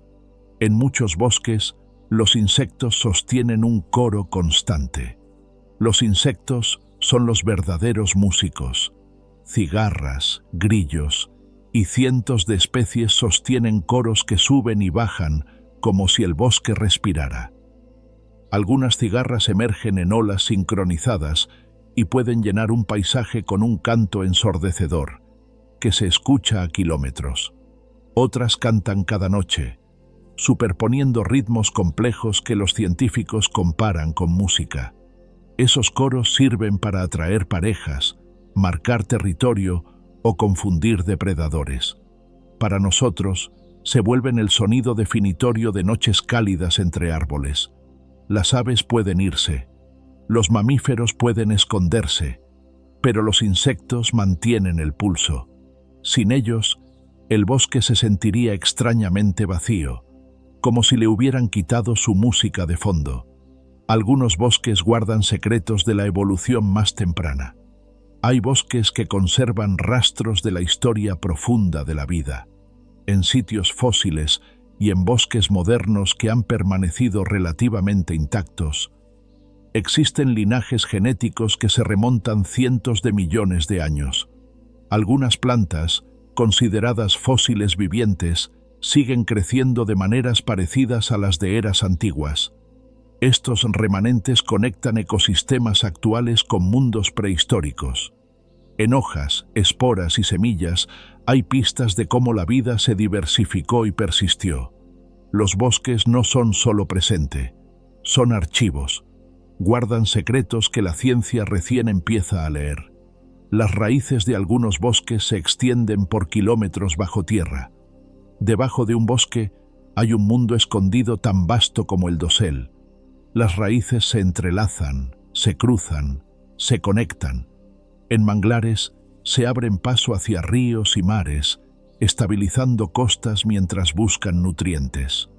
En muchos bosques, los insectos sostienen un coro constante. Los insectos son los verdaderos músicos. Cigarras, grillos y cientos de especies sostienen coros que suben y bajan como si el bosque respirara. Algunas cigarras emergen en olas sincronizadas y pueden llenar un paisaje con un canto ensordecedor, que se escucha a kilómetros. Otras cantan cada noche, superponiendo ritmos complejos que los científicos comparan con música. Esos coros sirven para atraer parejas, marcar territorio o confundir depredadores. Para nosotros, se vuelven el sonido definitorio de noches cálidas entre árboles. Las aves pueden irse, los mamíferos pueden esconderse, pero los insectos mantienen el pulso. Sin ellos, el bosque se sentiría extrañamente vacío, como si le hubieran quitado su música de fondo. Algunos bosques guardan secretos de la evolución más temprana. Hay bosques que conservan rastros de la historia profunda de la vida. En sitios fósiles y en bosques modernos que han permanecido relativamente intactos, existen linajes genéticos que se remontan cientos de millones de años. Algunas plantas, consideradas fósiles vivientes, siguen creciendo de maneras parecidas a las de eras antiguas. Estos remanentes conectan ecosistemas actuales con mundos prehistóricos. En hojas, esporas y semillas hay pistas de cómo la vida se diversificó y persistió. Los bosques no son solo presente, son archivos. Guardan secretos que la ciencia recién empieza a leer. Las raíces de algunos bosques se extienden por kilómetros bajo tierra. Debajo de un bosque hay un mundo escondido tan vasto como el dosel. Las raíces se entrelazan, se cruzan, se conectan. En manglares se abren paso hacia ríos y mares, estabilizando costas mientras buscan nutrientes.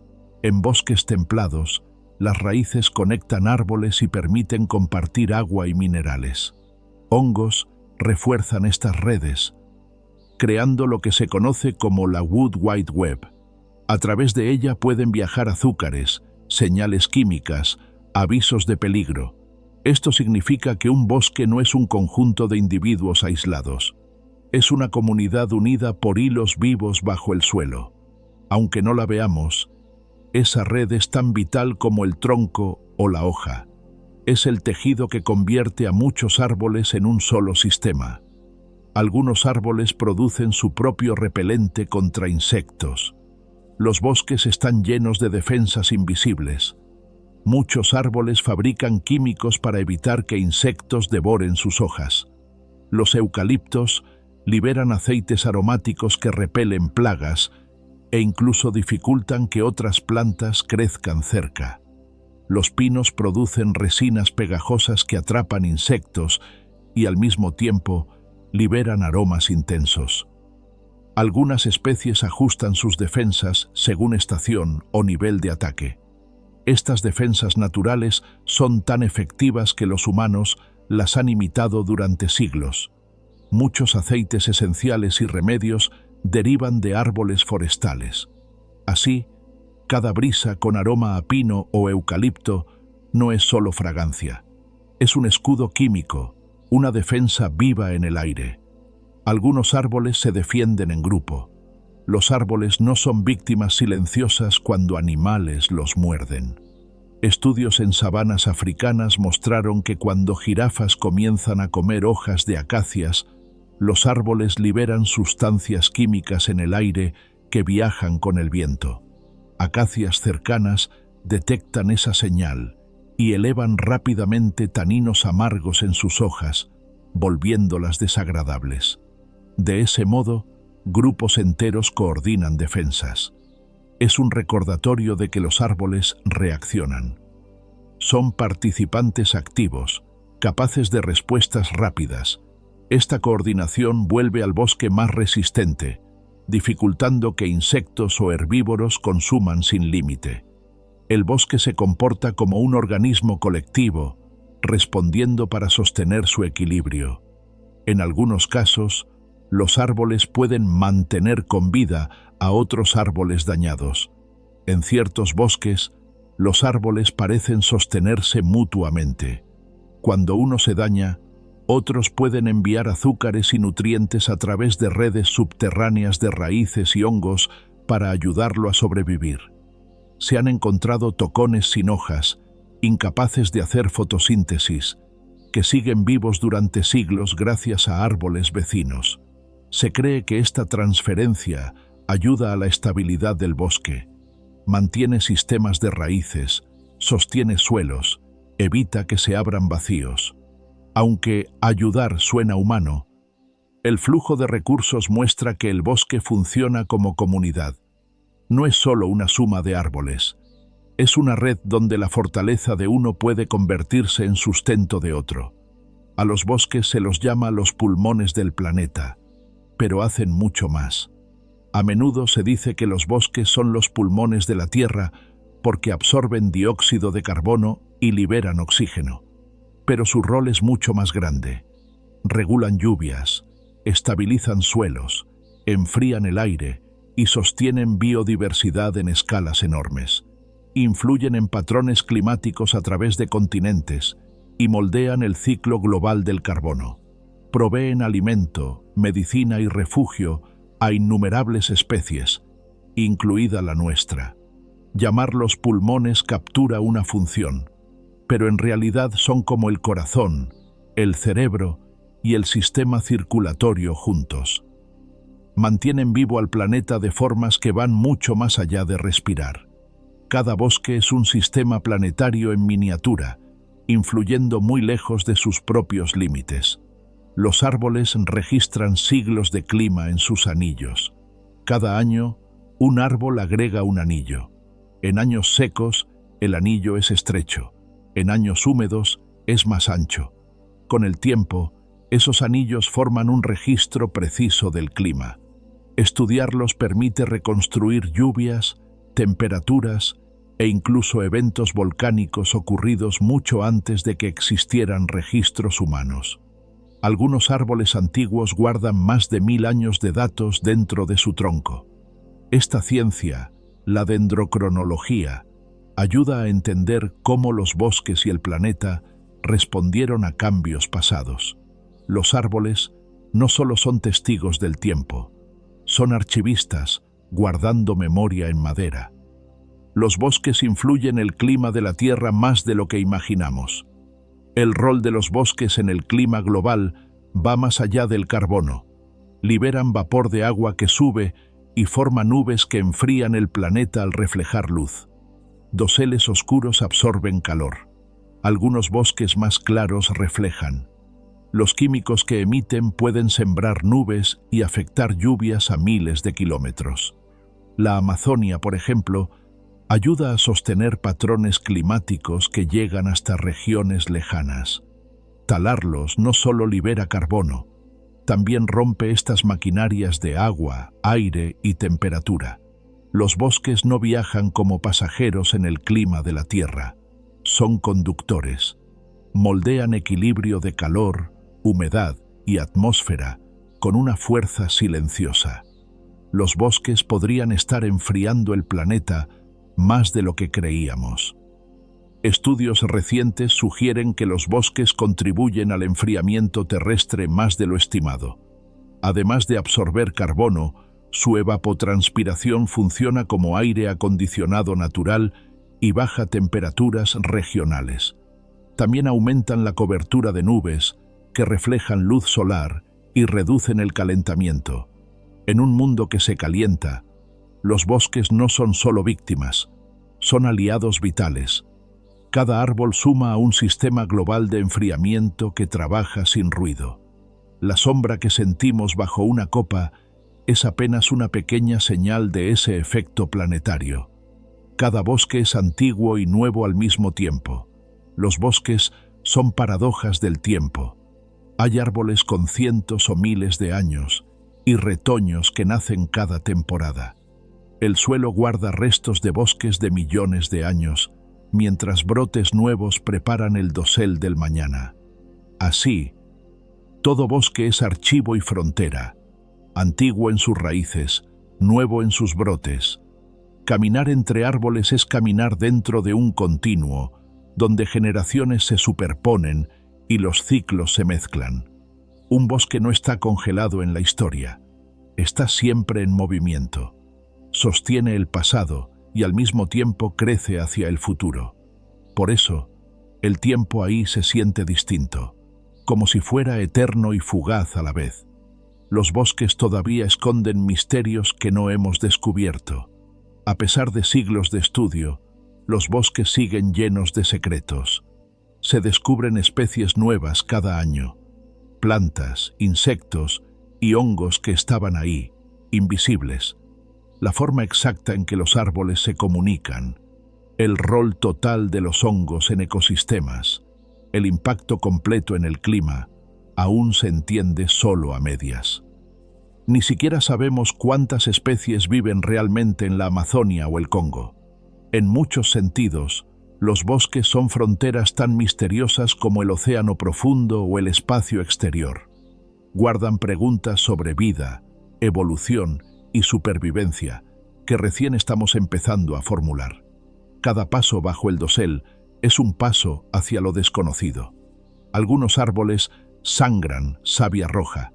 En bosques templados, las raíces conectan árboles y permiten compartir agua y minerales. Hongos refuerzan estas redes, creando lo que se conoce como la Wood Wide Web. A través de ella pueden viajar azúcares, señales químicas, avisos de peligro. Esto significa que un bosque no es un conjunto de individuos aislados. Es una comunidad unida por hilos vivos bajo el suelo. Aunque no la veamos, esa red es tan vital como el tronco o la hoja. Es el tejido que convierte a muchos árboles en un solo sistema. Algunos árboles producen su propio repelente contra insectos. Los bosques están llenos de defensas invisibles. Muchos árboles fabrican químicos para evitar que insectos devoren sus hojas. Los eucaliptos liberan aceites aromáticos que repelen plagas e incluso dificultan que otras plantas crezcan cerca. Los pinos producen resinas pegajosas que atrapan insectos y al mismo tiempo liberan aromas intensos. Algunas especies ajustan sus defensas según estación o nivel de ataque. Estas defensas naturales son tan efectivas que los humanos las han imitado durante siglos. Muchos aceites esenciales y remedios derivan de árboles forestales. Así, cada brisa con aroma a pino o eucalipto no es solo fragancia. Es un escudo químico, una defensa viva en el aire. Algunos árboles se defienden en grupo. Los árboles no son víctimas silenciosas cuando animales los muerden. Estudios en sabanas africanas mostraron que cuando jirafas comienzan a comer hojas de acacias, los árboles liberan sustancias químicas en el aire que viajan con el viento. Acacias cercanas detectan esa señal y elevan rápidamente taninos amargos en sus hojas, volviéndolas desagradables. De ese modo, grupos enteros coordinan defensas. Es un recordatorio de que los árboles reaccionan. Son participantes activos, capaces de respuestas rápidas. Esta coordinación vuelve al bosque más resistente, dificultando que insectos o herbívoros consuman sin límite. El bosque se comporta como un organismo colectivo, respondiendo para sostener su equilibrio. En algunos casos, los árboles pueden mantener con vida a otros árboles dañados. En ciertos bosques, los árboles parecen sostenerse mutuamente. Cuando uno se daña, otros pueden enviar azúcares y nutrientes a través de redes subterráneas de raíces y hongos para ayudarlo a sobrevivir. Se han encontrado tocones sin hojas, incapaces de hacer fotosíntesis, que siguen vivos durante siglos gracias a árboles vecinos. Se cree que esta transferencia ayuda a la estabilidad del bosque, mantiene sistemas de raíces, sostiene suelos, evita que se abran vacíos. Aunque ayudar suena humano, el flujo de recursos muestra que el bosque funciona como comunidad. No es solo una suma de árboles, es una red donde la fortaleza de uno puede convertirse en sustento de otro. A los bosques se los llama los pulmones del planeta, pero hacen mucho más. A menudo se dice que los bosques son los pulmones de la Tierra porque absorben dióxido de carbono y liberan oxígeno. Pero su rol es mucho más grande. Regulan lluvias, estabilizan suelos, enfrían el aire y sostienen biodiversidad en escalas enormes. Influyen en patrones climáticos a través de continentes y moldean el ciclo global del carbono. Proveen alimento, medicina y refugio a innumerables especies, incluida la nuestra. Llamarlos pulmones captura una función, pero en realidad son como el corazón, el cerebro y el sistema circulatorio juntos. Mantienen vivo al planeta de formas que van mucho más allá de respirar. Cada bosque es un sistema planetario en miniatura, influyendo muy lejos de sus propios límites. Los árboles registran siglos de clima en sus anillos. Cada año, un árbol agrega un anillo. En años secos, el anillo es estrecho. En años húmedos, es más ancho. Con el tiempo, esos anillos forman un registro preciso del clima. Estudiarlos permite reconstruir lluvias, temperaturas e incluso eventos volcánicos ocurridos mucho antes de que existieran registros humanos. Algunos árboles antiguos guardan más de 1000 años de datos dentro de su tronco. Esta ciencia, la dendrocronología, ayuda a entender cómo los bosques y el planeta respondieron a cambios pasados. Los árboles no solo son testigos del tiempo, son archivistas, guardando memoria en madera. Los bosques influyen en el clima de la Tierra más de lo que imaginamos. El rol de los bosques en el clima global va más allá del carbono. Liberan vapor de agua que sube y forma nubes que enfrían el planeta al reflejar luz. Doseles oscuros absorben calor. Algunos bosques más claros reflejan. Los químicos que emiten pueden sembrar nubes y afectar lluvias a miles de kilómetros. La Amazonia, por ejemplo, ayuda a sostener patrones climáticos que llegan hasta regiones lejanas. Talarlos no solo libera carbono, también rompe estas maquinarias de agua, aire y temperatura. Los bosques no viajan como pasajeros en el clima de la Tierra, son conductores. Moldean equilibrio de calor, humedad y atmósfera con una fuerza silenciosa. Los bosques podrían estar enfriando el planeta más de lo que creíamos. Estudios recientes sugieren que los bosques contribuyen al enfriamiento terrestre más de lo estimado. Además de absorber carbono, Su evapotranspiración funciona como aire acondicionado natural y baja temperaturas regionales. También aumentan la cobertura de nubes, que reflejan luz solar y reducen el calentamiento. En un mundo que se calienta, los bosques no son solo víctimas, son aliados vitales. Cada árbol suma a un sistema global de enfriamiento que trabaja sin ruido. La sombra que sentimos bajo una copa es apenas una pequeña señal de ese efecto planetario. Cada bosque es antiguo y nuevo al mismo tiempo. Los bosques son paradojas del tiempo. Hay árboles con cientos o miles de años y retoños que nacen cada temporada. El suelo guarda restos de bosques de millones de años, mientras brotes nuevos preparan el dosel del mañana. Así, todo bosque es archivo y frontera, antiguo en sus raíces, nuevo en sus brotes. Caminar entre árboles es caminar dentro de un continuo, donde generaciones se superponen y los ciclos se mezclan. Un bosque no está congelado en la historia, está siempre en movimiento. Sostiene el pasado y al mismo tiempo crece hacia el futuro. Por eso, el tiempo ahí se siente distinto, como si fuera eterno y fugaz a la vez. Los bosques todavía esconden misterios que no hemos descubierto. A pesar de siglos de estudio, los bosques siguen llenos de secretos. Se descubren especies nuevas cada año, plantas, insectos y hongos que estaban ahí, invisibles. La forma exacta en que los árboles se comunican, el rol total de los hongos en ecosistemas, el impacto completo en el clima, aún se entiende solo a medias. Ni siquiera sabemos cuántas especies viven realmente en la Amazonia o el Congo. En muchos sentidos, los bosques son fronteras tan misteriosas como el océano profundo o el espacio exterior. Guardan preguntas sobre vida, evolución y supervivencia que recién estamos empezando a formular. Cada paso bajo el dosel es un paso hacia lo desconocido. Algunos árboles sangran savia roja.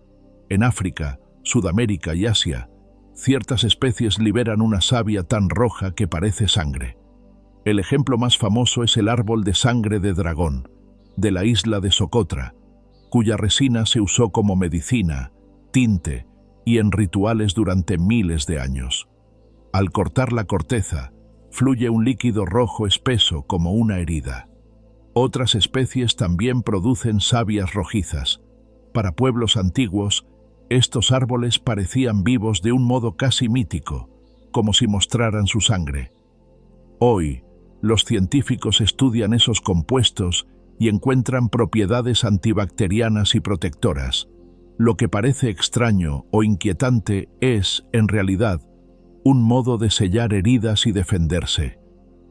En África, Sudamérica y Asia, ciertas especies liberan una savia tan roja que parece sangre. El ejemplo más famoso es el árbol de sangre de dragón, de la isla de Socotra, cuya resina se usó como medicina, tinte y en rituales durante miles de años. Al cortar la corteza, fluye un líquido rojo espeso como una herida. Otras especies también producen savias rojizas. Para pueblos antiguos, estos árboles parecían vivos de un modo casi mítico, como si mostraran su sangre. Hoy, los científicos estudian esos compuestos y encuentran propiedades antibacterianas y protectoras. Lo que parece extraño o inquietante es, en realidad, un modo de sellar heridas y defenderse.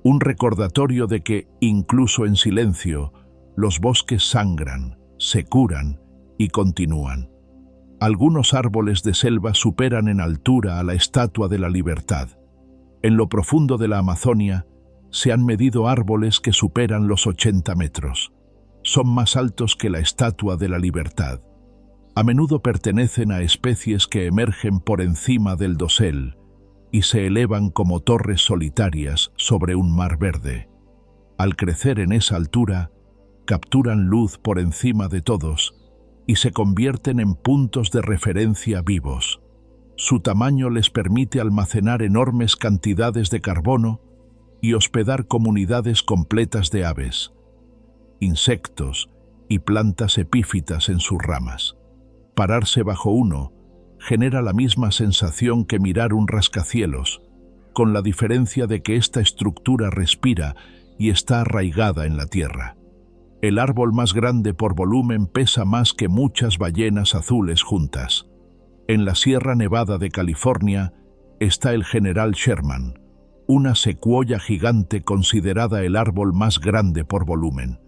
Un recordatorio de que, incluso en silencio, los bosques sangran, se curan y continúan. Algunos árboles de selva superan en altura a la Estatua de la Libertad. En lo profundo de la Amazonia se han medido árboles que superan los 80 metros. Son más altos que la Estatua de la Libertad. A menudo pertenecen a especies que emergen por encima del dosel y se elevan como torres solitarias sobre un mar verde. Al crecer en esa altura, capturan luz por encima de todos y se convierten en puntos de referencia vivos. Su tamaño les permite almacenar enormes cantidades de carbono y hospedar comunidades completas de aves, insectos y plantas epífitas en sus ramas. Pararse bajo uno genera la misma sensación que mirar un rascacielos, con la diferencia de que esta estructura respira y está arraigada en la tierra. El árbol más grande por volumen pesa más que muchas ballenas azules juntas. En la Sierra Nevada de California está el General Sherman, una secuoya gigante considerada el árbol más grande por volumen.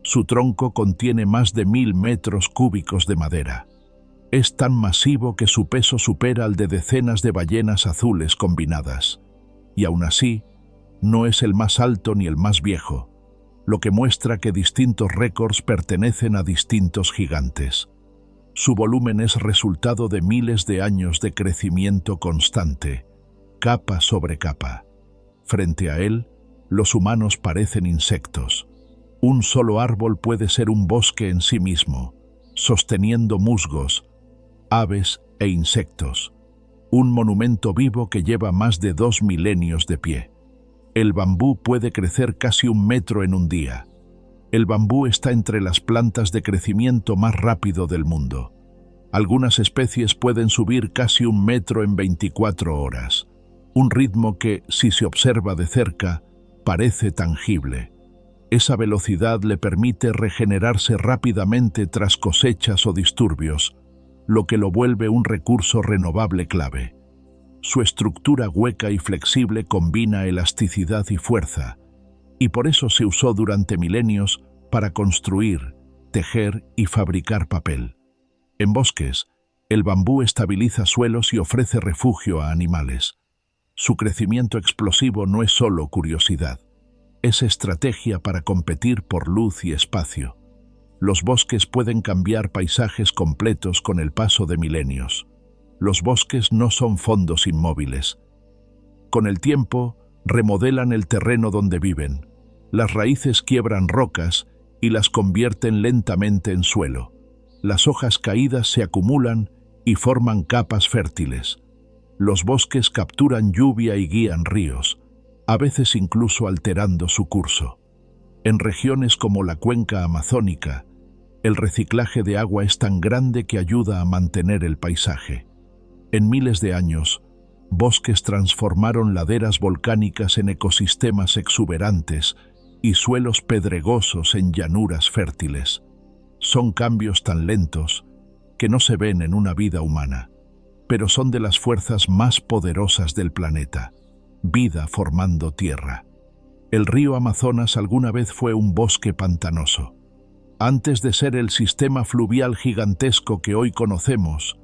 Su tronco contiene más de 1000 metros cúbicos de madera. Es tan masivo que su peso supera al de decenas de ballenas azules combinadas. Y aún así, no es el más alto ni el más viejo, lo que muestra que distintos récords pertenecen a distintos gigantes. Su volumen es resultado de miles de años de crecimiento constante, capa sobre capa. Frente a él, los humanos parecen insectos. Un solo árbol puede ser un bosque en sí mismo, sosteniendo musgos, aves e insectos. Un monumento vivo que lleva más de 2 milenios de pie. El bambú puede crecer casi 1 metro en un día. El bambú está entre las plantas de crecimiento más rápido del mundo. Algunas especies pueden subir casi 1 metro en 24 horas. Un ritmo que, si se observa de cerca, parece tangible. Esa velocidad le permite regenerarse rápidamente tras cosechas o disturbios, lo que lo vuelve un recurso renovable clave. Su estructura hueca y flexible combina elasticidad y fuerza, y por eso se usó durante milenios para construir, tejer y fabricar papel. En bosques, el bambú estabiliza suelos y ofrece refugio a animales. Su crecimiento explosivo no es solo curiosidad, es estrategia para competir por luz y espacio. Los bosques pueden cambiar paisajes completos con el paso de milenios. Los bosques no son fondos inmóviles. Con el tiempo, remodelan el terreno donde viven. Las raíces quiebran rocas y las convierten lentamente en suelo. Las hojas caídas se acumulan y forman capas fértiles. Los bosques capturan lluvia y guían ríos, a veces incluso alterando su curso. En regiones como la cuenca amazónica, el reciclaje de agua es tan grande que ayuda a mantener el paisaje. En miles de años, bosques transformaron laderas volcánicas en ecosistemas exuberantes y suelos pedregosos en llanuras fértiles. Son cambios tan lentos que no se ven en una vida humana, pero son de las fuerzas más poderosas del planeta, vida formando tierra. El río Amazonas alguna vez fue un bosque pantanoso. Antes de ser el sistema fluvial gigantesco que hoy conocemos,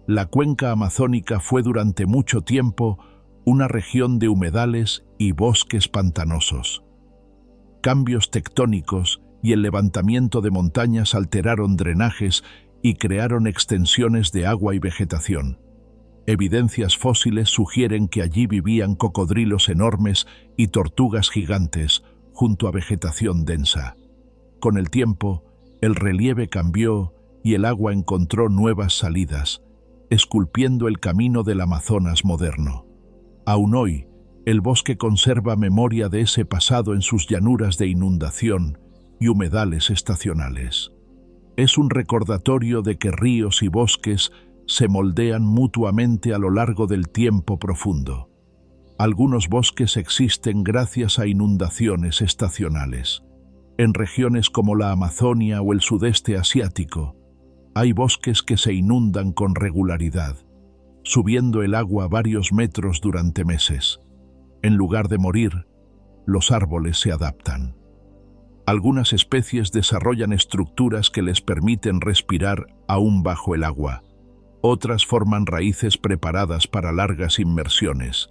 la cuenca amazónica fue durante mucho tiempo una región de humedales y bosques pantanosos. Cambios tectónicos y el levantamiento de montañas alteraron drenajes y crearon extensiones de agua y vegetación. Evidencias fósiles sugieren que allí vivían cocodrilos enormes y tortugas gigantes junto a vegetación densa. Con el tiempo, el relieve cambió y el agua encontró nuevas salidas, esculpiendo el camino del Amazonas moderno. Aún hoy, el bosque conserva memoria de ese pasado en sus llanuras de inundación y humedales estacionales. Es un recordatorio de que ríos y bosques se moldean mutuamente a lo largo del tiempo profundo. Algunos bosques existen gracias a inundaciones estacionales. En regiones como la Amazonia o el sudeste asiático, hay bosques que se inundan con regularidad, subiendo el agua varios metros durante meses. En lugar de morir, los árboles se adaptan. Algunas especies desarrollan estructuras que les permiten respirar aún bajo el agua. Otras forman raíces preparadas para largas inmersiones.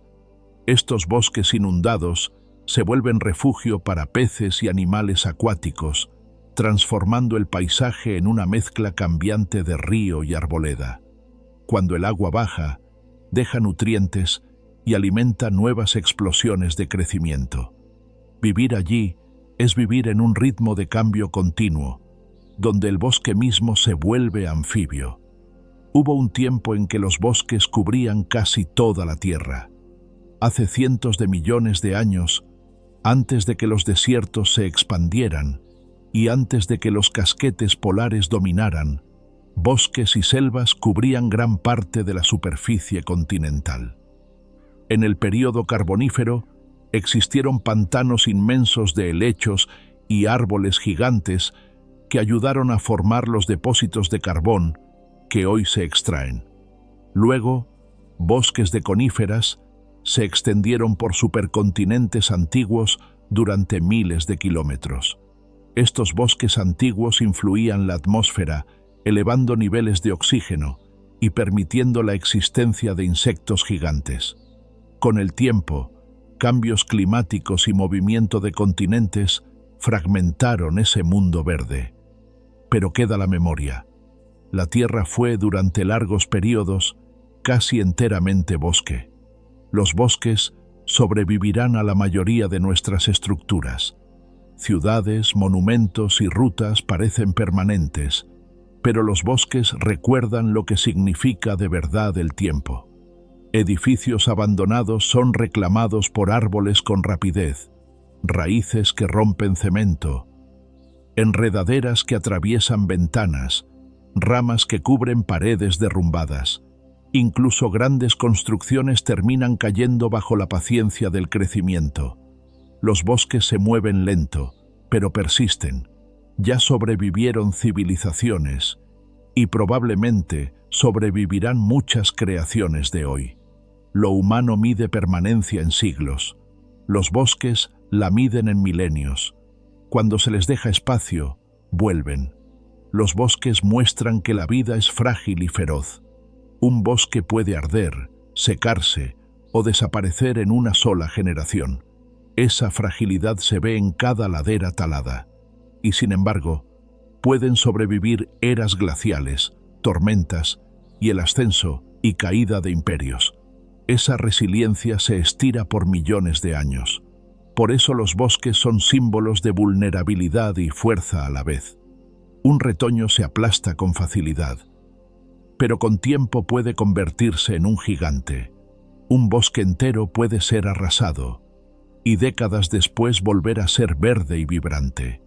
Estos bosques inundados se vuelven refugio para peces y animales acuáticos, transformando el paisaje en una mezcla cambiante de río y arboleda. Cuando el agua baja, deja nutrientes y alimenta nuevas explosiones de crecimiento. Vivir allí es vivir en un ritmo de cambio continuo, donde el bosque mismo se vuelve anfibio. Hubo un tiempo en que los bosques cubrían casi toda la tierra. Hace cientos de millones de años, antes de que los desiertos se expandieran y antes de que los casquetes polares dominaran, bosques y selvas cubrían gran parte de la superficie continental. En el período carbonífero existieron pantanos inmensos de helechos y árboles gigantes que ayudaron a formar los depósitos de carbón que hoy se extraen. Luego, bosques de coníferas se extendieron por supercontinentes antiguos durante miles de kilómetros. Estos bosques antiguos influían la atmósfera, elevando niveles de oxígeno y permitiendo la existencia de insectos gigantes. Con el tiempo, cambios climáticos y movimiento de continentes fragmentaron ese mundo verde. Pero queda la memoria. La Tierra fue, durante largos períodos, casi enteramente bosque. Los bosques sobrevivirán a la mayoría de nuestras estructuras. Ciudades, monumentos y rutas parecen permanentes, pero los bosques recuerdan lo que significa de verdad el tiempo. Edificios abandonados son reclamados por árboles con rapidez, raíces que rompen cemento, enredaderas que atraviesan ventanas, ramas que cubren paredes derrumbadas. Incluso grandes construcciones terminan cayendo bajo la paciencia del crecimiento. Los bosques se mueven lento, pero persisten. Ya sobrevivieron civilizaciones y probablemente sobrevivirán muchas creaciones de hoy. Lo humano mide permanencia en siglos. Los bosques la miden en milenios. Cuando se les deja espacio, vuelven. Los bosques muestran que la vida es frágil y feroz. Un bosque puede arder, secarse o desaparecer en una sola generación. Esa fragilidad se ve en cada ladera talada. Y sin embargo, pueden sobrevivir eras glaciales, tormentas y el ascenso y caída de imperios. Esa resiliencia se estira por millones de años. Por eso los bosques son símbolos de vulnerabilidad y fuerza a la vez. Un retoño se aplasta con facilidad, pero con tiempo puede convertirse en un gigante. Un bosque entero puede ser arrasado, y décadas después volver a ser verde y vibrante.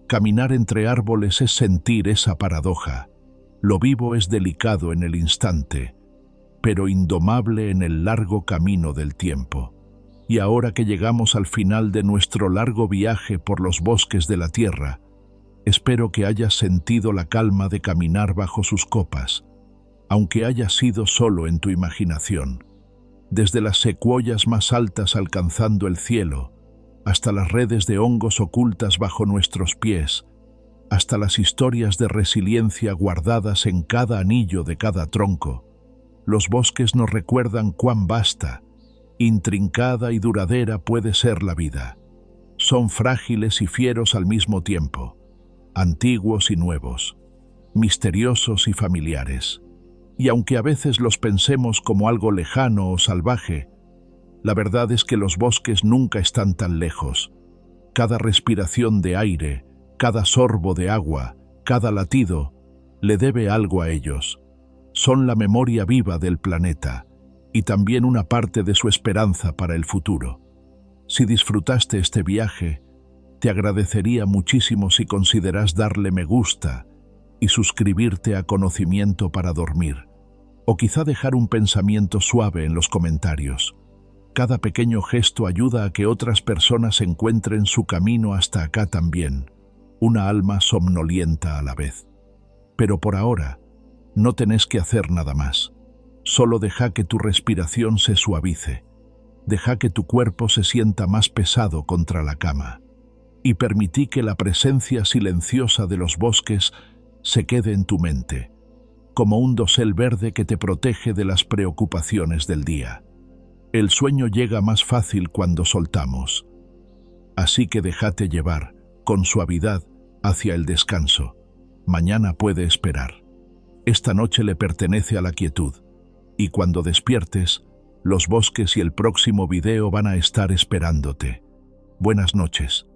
Caminar entre árboles es sentir esa paradoja. Lo vivo es delicado en el instante, pero indomable en el largo camino del tiempo. Y ahora que llegamos al final de nuestro largo viaje por los bosques de la Tierra, espero que hayas sentido la calma de caminar bajo sus copas, aunque haya sido solo en tu imaginación. Desde las secuoyas más altas alcanzando el cielo, hasta las redes de hongos ocultas bajo nuestros pies, hasta las historias de resiliencia guardadas en cada anillo de cada tronco, los bosques nos recuerdan cuán vasta, intrincada y duradera puede ser la vida. Son frágiles y fieros al mismo tiempo, antiguos y nuevos, misteriosos y familiares. Y aunque a veces los pensemos como algo lejano o salvaje, la verdad es que los bosques nunca están tan lejos. Cada respiración de aire, cada sorbo de agua, cada latido, le debe algo a ellos. Son la memoria viva del planeta y también una parte de su esperanza para el futuro. Si disfrutaste este viaje, te agradecería muchísimo si consideras darle me gusta y suscribirte a Conocimiento para Dormir, o quizá dejar un pensamiento suave en los comentarios. Cada pequeño gesto ayuda a que otras personas encuentren su camino hasta acá también, una alma somnolienta a la vez. Pero por ahora, no tenés que hacer nada más. Solo deja que tu respiración se suavice, deja que tu cuerpo se sienta más pesado contra la cama, y permití que la presencia silenciosa de los bosques se quede en tu mente, como un dosel verde que te protege de las preocupaciones del día. El sueño llega más fácil cuando soltamos, así que déjate llevar, con suavidad, hacia el descanso. Mañana puede esperar. Esta noche le pertenece a la quietud, y cuando despiertes, los bosques y el próximo video van a estar esperándote. Buenas noches.